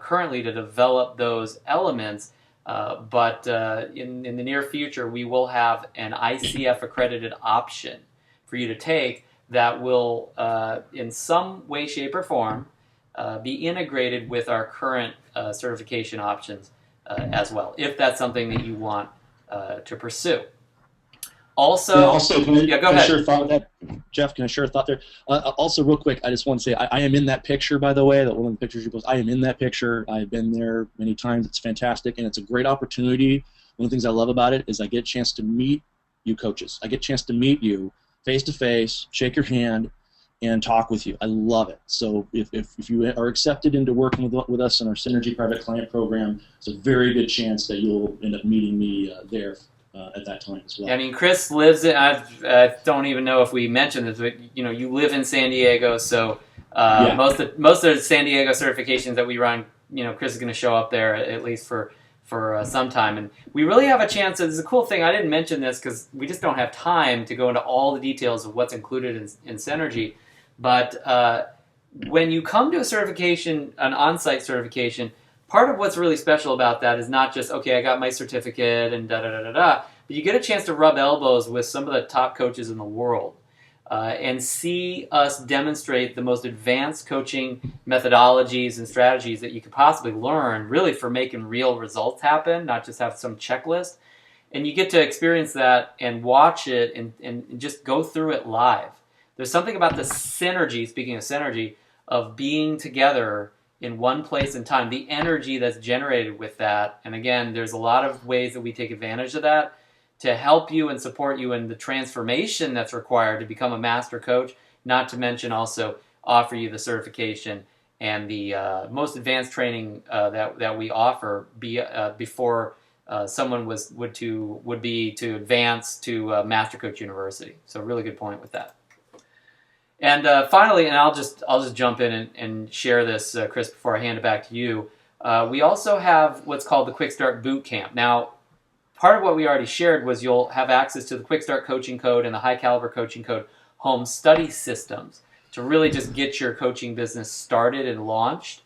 currently to develop those elements. But in the near future, we will have an ICF accredited option for you to take that will, in some way, shape, or form, be integrated with our current certification options as well, if that's something that you want to pursue. Also, go ahead. Share a thought with that? Jeff, can I share a thought there? Also, real quick, I just want to say I am in that picture, by the way, that one of the pictures you post. I am in that picture. I've been there many times. It's fantastic, and it's a great opportunity. One of the things I love about it is I get a chance to meet you coaches. I get a chance to meet you face-to-face, shake your hand, and talk with you. I love it. So if you are accepted into working with us in our Synergy Private Client Program, it's a very good chance that you'll end up meeting me there at that time as well. I mean, Chris lives in, I don't even know if we mentioned this, but you live in San Diego, so most of the San Diego certifications that we run, Chris is going to show up there at least for some time. And we really have a chance. This is a cool thing. I didn't mention this because we just don't have time to go into all the details of what's included in Synergy. But when you come to a certification, an on-site certification, part of what's really special about that is not just, okay, I got my certificate and da-da-da-da-da, but you get a chance to rub elbows with some of the top coaches in the world and see us demonstrate the most advanced coaching methodologies and strategies that you could possibly learn, really for making real results happen, not just have some checklist. And you get to experience that and watch it and just go through it live. There's something about the synergy, speaking of synergy, of being together in one place and time, the energy that's generated with that. And again, there's a lot of ways that we take advantage of that to help you and support you in the transformation that's required to become a master coach, not to mention also offer you the certification and the most advanced training that we offer before someone would be to advance to Master Coach University. So really good point with that. And finally, and I'll just jump in and share this, Chris, before I hand it back to you. We also have what's called the Quick Start Boot Camp. Now, part of what we already shared was you'll have access to the Quick Start Coaching Code and the High Caliber Coaching Code home study systems to really just get your coaching business started and launched.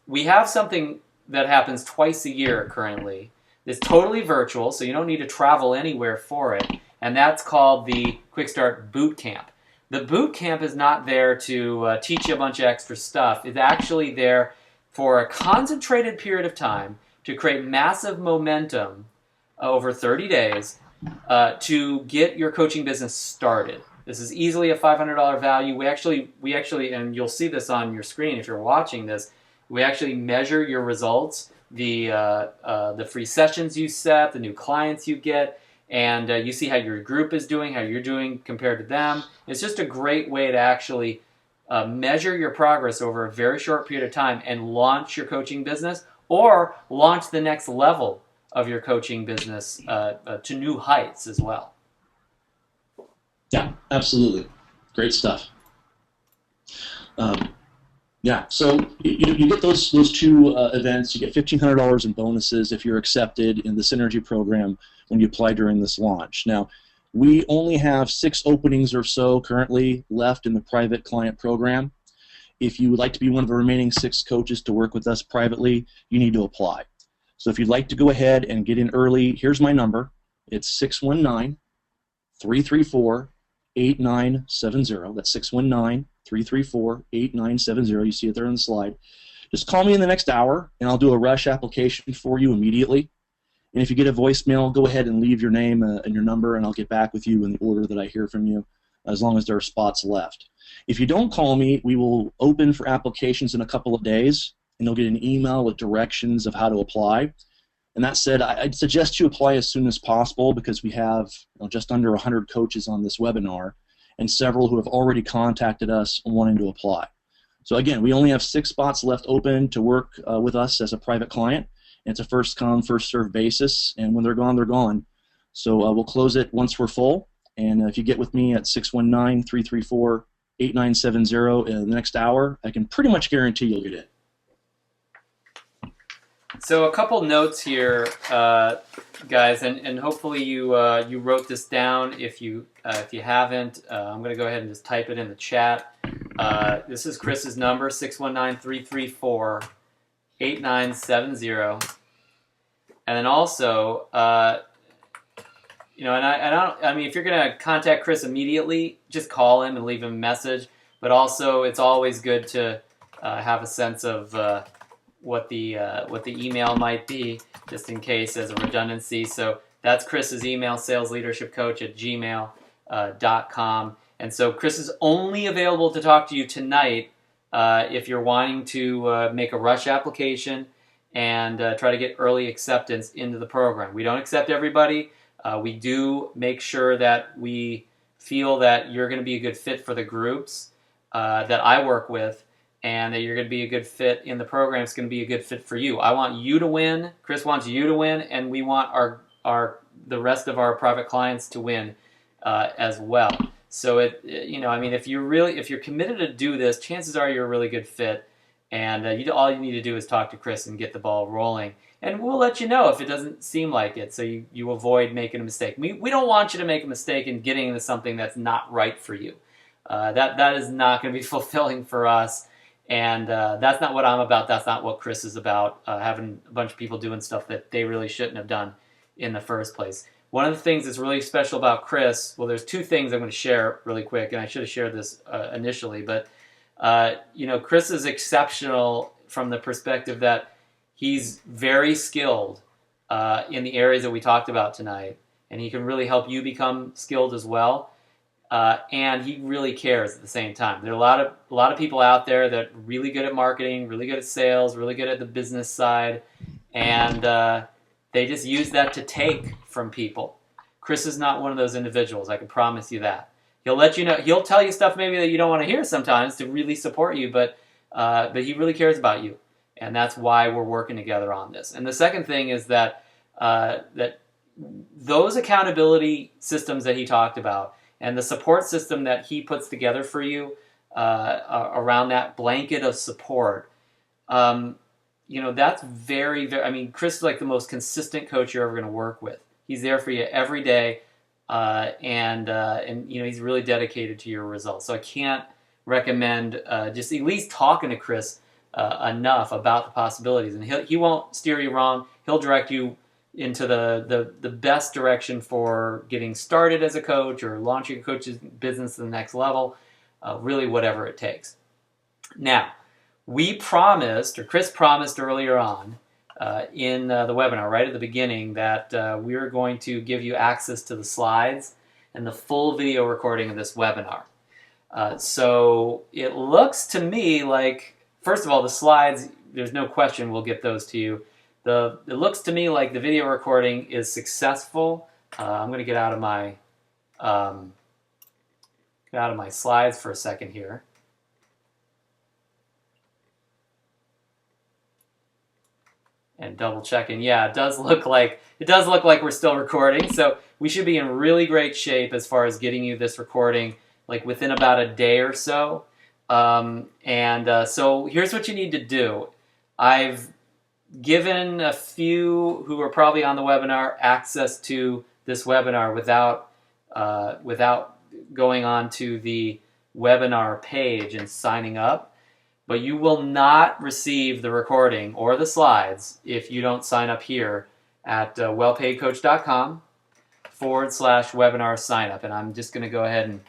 We have something that happens twice a year currently. It's totally virtual, so you don't need to travel anywhere for it, and that's called the Quick Start Boot Camp. The boot camp is not there to teach you a bunch of extra stuff. It's actually there for a concentrated period of time to create massive momentum over 30 days to get your coaching business started. This is easily a $500 value. We actually, and you'll see this on your screen if you're watching this, we actually measure your results, the free sessions you set, the new clients you get, and you see how your group is doing, how you're doing compared to them. It's just a great way to actually measure your progress over a very short period of time and launch your coaching business or launch the next level of your coaching business to new heights as well. Yeah, absolutely. Great stuff. Yeah, so you get those two events. You get $1,500 in bonuses if you're accepted in the Synergy program when you apply during this launch. Now, we only have 6 openings or so currently left in the private client program, if you would like to be one of the remaining 6 coaches to work with us privately, you need to apply. So if you'd like to go ahead and get in early, here's my number. It's 619-334-8970. That's 619-334-8970. You see it there on the slide. Just call me in the next hour, and I'll do a rush application for you immediately. And if you get a voicemail, go ahead and leave your name and your number, and I'll get back with you in the order that I hear from you, as long as there are spots left. If you don't call me, we will open for applications in a couple of days, and you'll get an email with directions of how to apply. And that said, I'd suggest you apply as soon as possible, because we have just under 100 coaches on this webinar, and several who have already contacted us wanting to apply. So again, we only have 6 spots left open to work with us as a private client. It's a first come, first served basis, and when they're gone, they're gone. So we'll close it once we're full. And if you get with me at 619-334-8970 in the next hour, I can pretty much guarantee you'll get in. So a couple notes here, guys, and hopefully you wrote this down. If you haven't, I'm going to go ahead and just type it in the chat. This is Chris's number, 619-334-8970. And then also, I mean, if you're going to contact Chris immediately, just call him and leave him a message. But also, it's always good to have a sense of what the email might be, just in case as a redundancy. So that's Chris's email, salesleadershipcoach@gmail.com. And so Chris is only available to talk to you tonight if you're wanting to make a rush application and try to get early acceptance into the program. We don't accept everybody. We do make sure that we feel that you're going to be a good fit for the groups that I work with, and that you're going to be a good fit in the program. It's going to be a good fit for you. I want you to win. Chris wants you to win, and we want the rest of our private clients to win as well. So I mean, if you're committed to do this, chances are you're a really good fit, and all you need to do is talk to Chris and get the ball rolling. And we'll let you know if it doesn't seem like it, so you avoid making a mistake. We don't want you to make a mistake in getting into something that's not right for you. That is not going to be fulfilling for us, and that's not what I'm about. That's not what Chris is about, having a bunch of people doing stuff that they really shouldn't have done in the first place. One of the things that's really special about Chris, well, there's 2 things I'm going to share really quick, and I should have shared this initially, but Chris is exceptional from the perspective that he's very skilled in the areas that we talked about tonight, and he can really help you become skilled as well. And he really cares at the same time. There are a lot of people out there that are really good at marketing, really good at sales, really good at the business side, and they just use that to take from people. Chris is not one of those individuals. I can promise you that. He'll let you know. He'll tell you stuff maybe that you don't want to hear sometimes to really support you, but he really cares about you. And that's why we're working together on this. And the second thing is that those accountability systems that he talked about and the support system that he puts together for you around that blanket of support, that's very, very, I mean, Chris is like the most consistent coach you're ever going to work with. He's there for you every day, and he's really dedicated to your results. So I can't recommend just at least talking to Chris enough about the possibilities, and he won't steer you wrong. He'll direct you into the best direction for getting started as a coach or launching a coach's business to the next level, really whatever it takes. Now, Chris promised earlier on in the webinar, right at the beginning, that we are going to give you access to the slides and the full video recording of this webinar. So it looks to me like, first of all, the slides, there's no question we'll get those to you. It looks to me like the video recording is successful. I'm going to get out of my slides for a second here. And double checking. Yeah, it does look like we're still recording. So we should be in really great shape as far as getting you this recording, like within about a day or so. So here's what you need to do. I've given a few who are probably on the webinar access to this webinar without going on to the webinar page and signing up. but you will not receive the recording or the slides if you don't sign up here at wellpaidcoach.com/webinar sign up. And I'm just going to go ahead and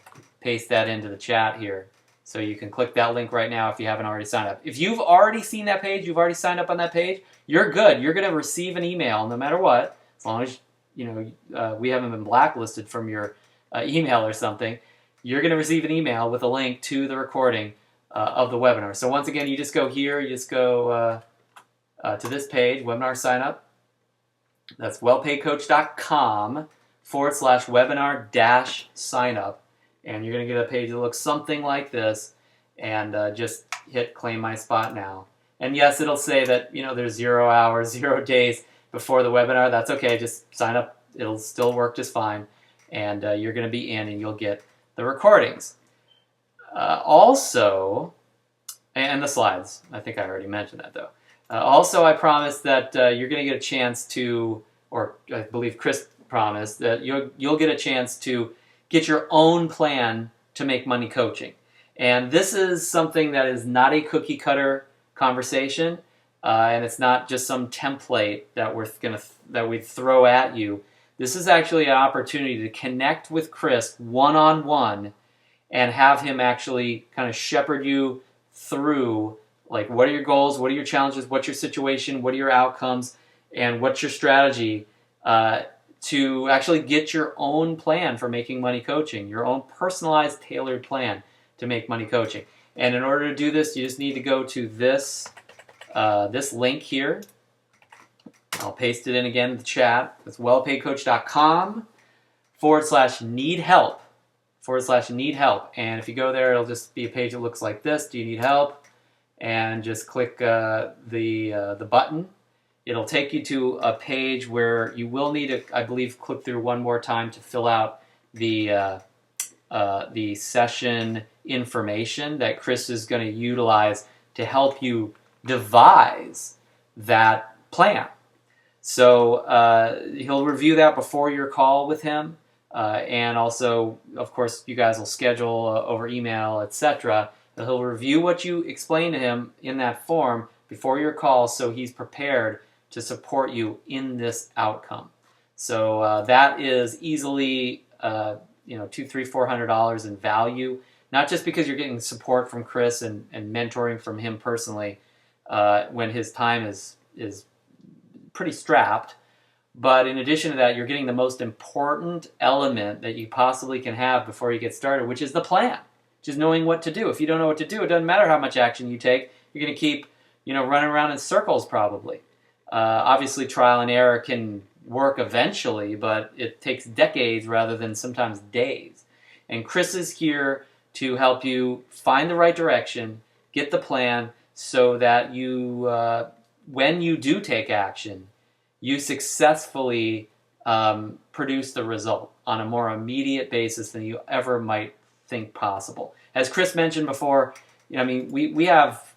paste that into the chat here. So you can click that link right now if you haven't already signed up. If you've already seen that page, you've already signed up on that page, you're good. You're going to receive an email no matter what, as long as we haven't been blacklisted from your email or something. You're going to receive an email with a link to the recording of the webinar. So once again, you just go here, you just go to this page, webinar sign up. That's wellpaidcoach.com/webinar-sign up. And you're going to get a page that looks something like this, and just hit claim my spot now. And yes, it'll say that there's 0 hours, 0 days before the webinar. That's okay, just sign up. It'll still work just fine, and you're going to be in, and you'll get the recordings. Also, and the slides. I think I already mentioned that though. Also, I promised that you're going to get a chance to, or I believe Chris promised that you'll get a chance to get your own plan to make money coaching. And this is something that is not a cookie cutter conversation, and it's not just some template that we throw at you. This is actually an opportunity to connect with Chris one-on-one and have him actually kind of shepherd you through, like, what are your goals, what are your challenges, what's your situation, what are your outcomes, and what's your strategy to actually get your own plan for making money coaching, your own personalized, tailored plan to make money coaching. And in order to do this, you just need to go to this link here. I'll paste it in again in the chat. It's wellpaidcoach.com/need help. /need help. And if you go there, it'll just be a page that looks like this. Do you need help? And just click the button. It'll take you to a page where you will need to, I believe, click through one more time to fill out the session information that Chris is going to utilize to help you devise that plan. So he'll review that before your call with him, and also, of course, you guys will schedule over email, etc. He'll review what you explain to him in that form before your call, so he's prepared to support you in this outcome. So that is easily $200, $300, $400 in value, not just because you're getting support from Chris and mentoring from him personally when his time is pretty strapped, but in addition to that, you're getting the most important element that you possibly can have before you get started, which is the plan, just knowing what to do. If you don't know what to do, it doesn't matter how much action you take. You're going to keep running around in circles probably. Obviously, trial and error can work eventually, but it takes decades rather than sometimes days. And Chris is here to help you find the right direction, get the plan, so that you, when you do take action, you successfully produce the result on a more immediate basis than you ever might think possible. As Chris mentioned before, we have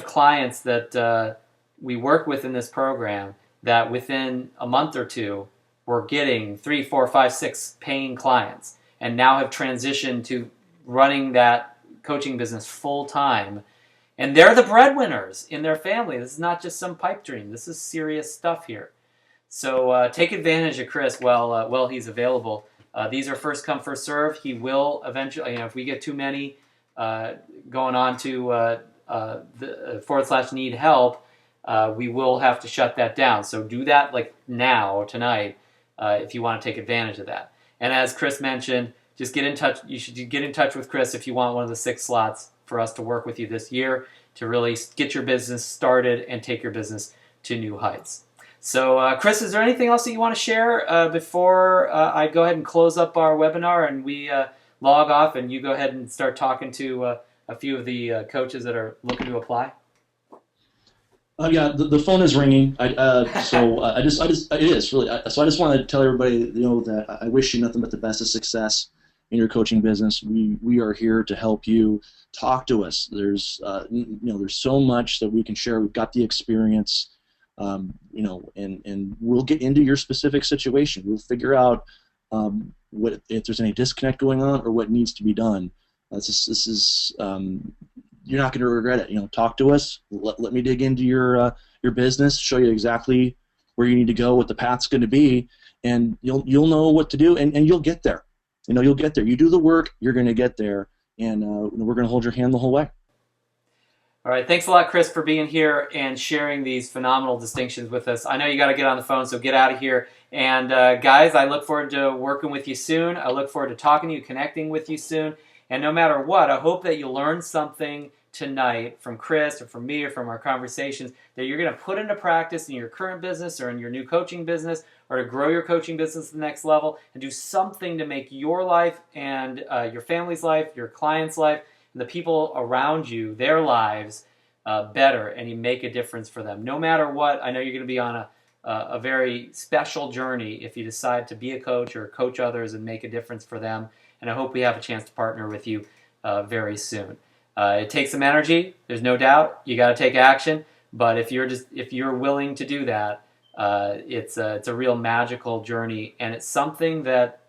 clients that we work with in this program that within a month or two we're getting 3, 4, 5, 6 paying clients, and now have transitioned to running that coaching business full time, and they're the breadwinners in their family. This is not just some pipe dream. This is serious stuff here. So take advantage of Chris while he's available. These are first come, first serve. He will eventually, if we get too many going on to the /need help, we will have to shut that down. So do that like now, tonight, if you want to take advantage of that. And as Chris mentioned, just get in touch. You should get in touch with Chris if you want one of the 6 slots for us to work with you this year to really get your business started and take your business to new heights. So, Chris, is there anything else that you want to share before I go ahead and close up our webinar and we log off and you go ahead and start talking to a few of the coaches that are looking to apply? Yeah, the phone is ringing. It is really. So I just want to tell everybody, that I wish you nothing but the best of success in your coaching business. We are here to help you. Talk to us. There's there's so much that we can share. We've got the experience, and we'll get into your specific situation. We'll figure out what if there's any disconnect going on or what needs to be done. This is you're not going to regret it. Talk to us. Let me dig into your business, show you exactly where you need to go, what the path's going to be, and you'll know what to do, and you'll get there. You'll get there. You do the work, you're going to get there, and we're going to hold your hand the whole way. All right, thanks a lot, Chris, for being here and sharing these phenomenal distinctions with us. I know you got to get on the phone, so get out of here. And guys, I look forward to working with you soon. I look forward to talking to you, connecting with you soon. And no matter what, I hope that you learned something tonight from Chris or from me or from our conversations that you're going to put into practice in your current business or in your new coaching business, or to grow your coaching business to the next level and do something to make your life and your family's life, your client's life, and the people around you, their lives, better, and you make a difference for them. No matter what, I know you're going to be on a very special journey if you decide to be a coach or coach others and make a difference for them. And I hope we have a chance to partner with you very soon. It takes some energy. There's no doubt. You got to take action. But if you're willing to do that, it's a real magical journey, and it's something that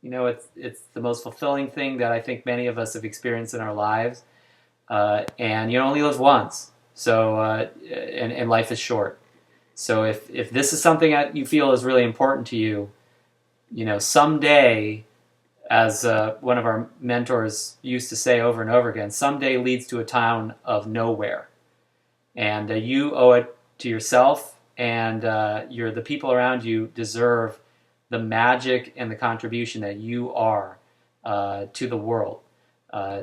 it's the most fulfilling thing that I think many of us have experienced in our lives. And you only live once, so and life is short. So if this is something that you feel is really important to you, someday, as one of our mentors used to say over and over again, someday leads to a town of nowhere, and you owe it to yourself, and the people around you deserve the magic and the contribution that you are to the world,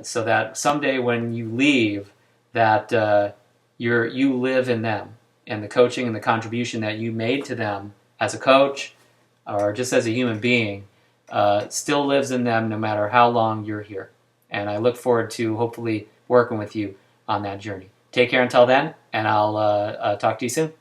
so that someday when you leave, that you live in them, and the coaching and the contribution that you made to them as a coach or just as a human being still lives in them no matter how long you're here. And I look forward to hopefully working with you on that journey. Take care until then, and I'll talk to you soon.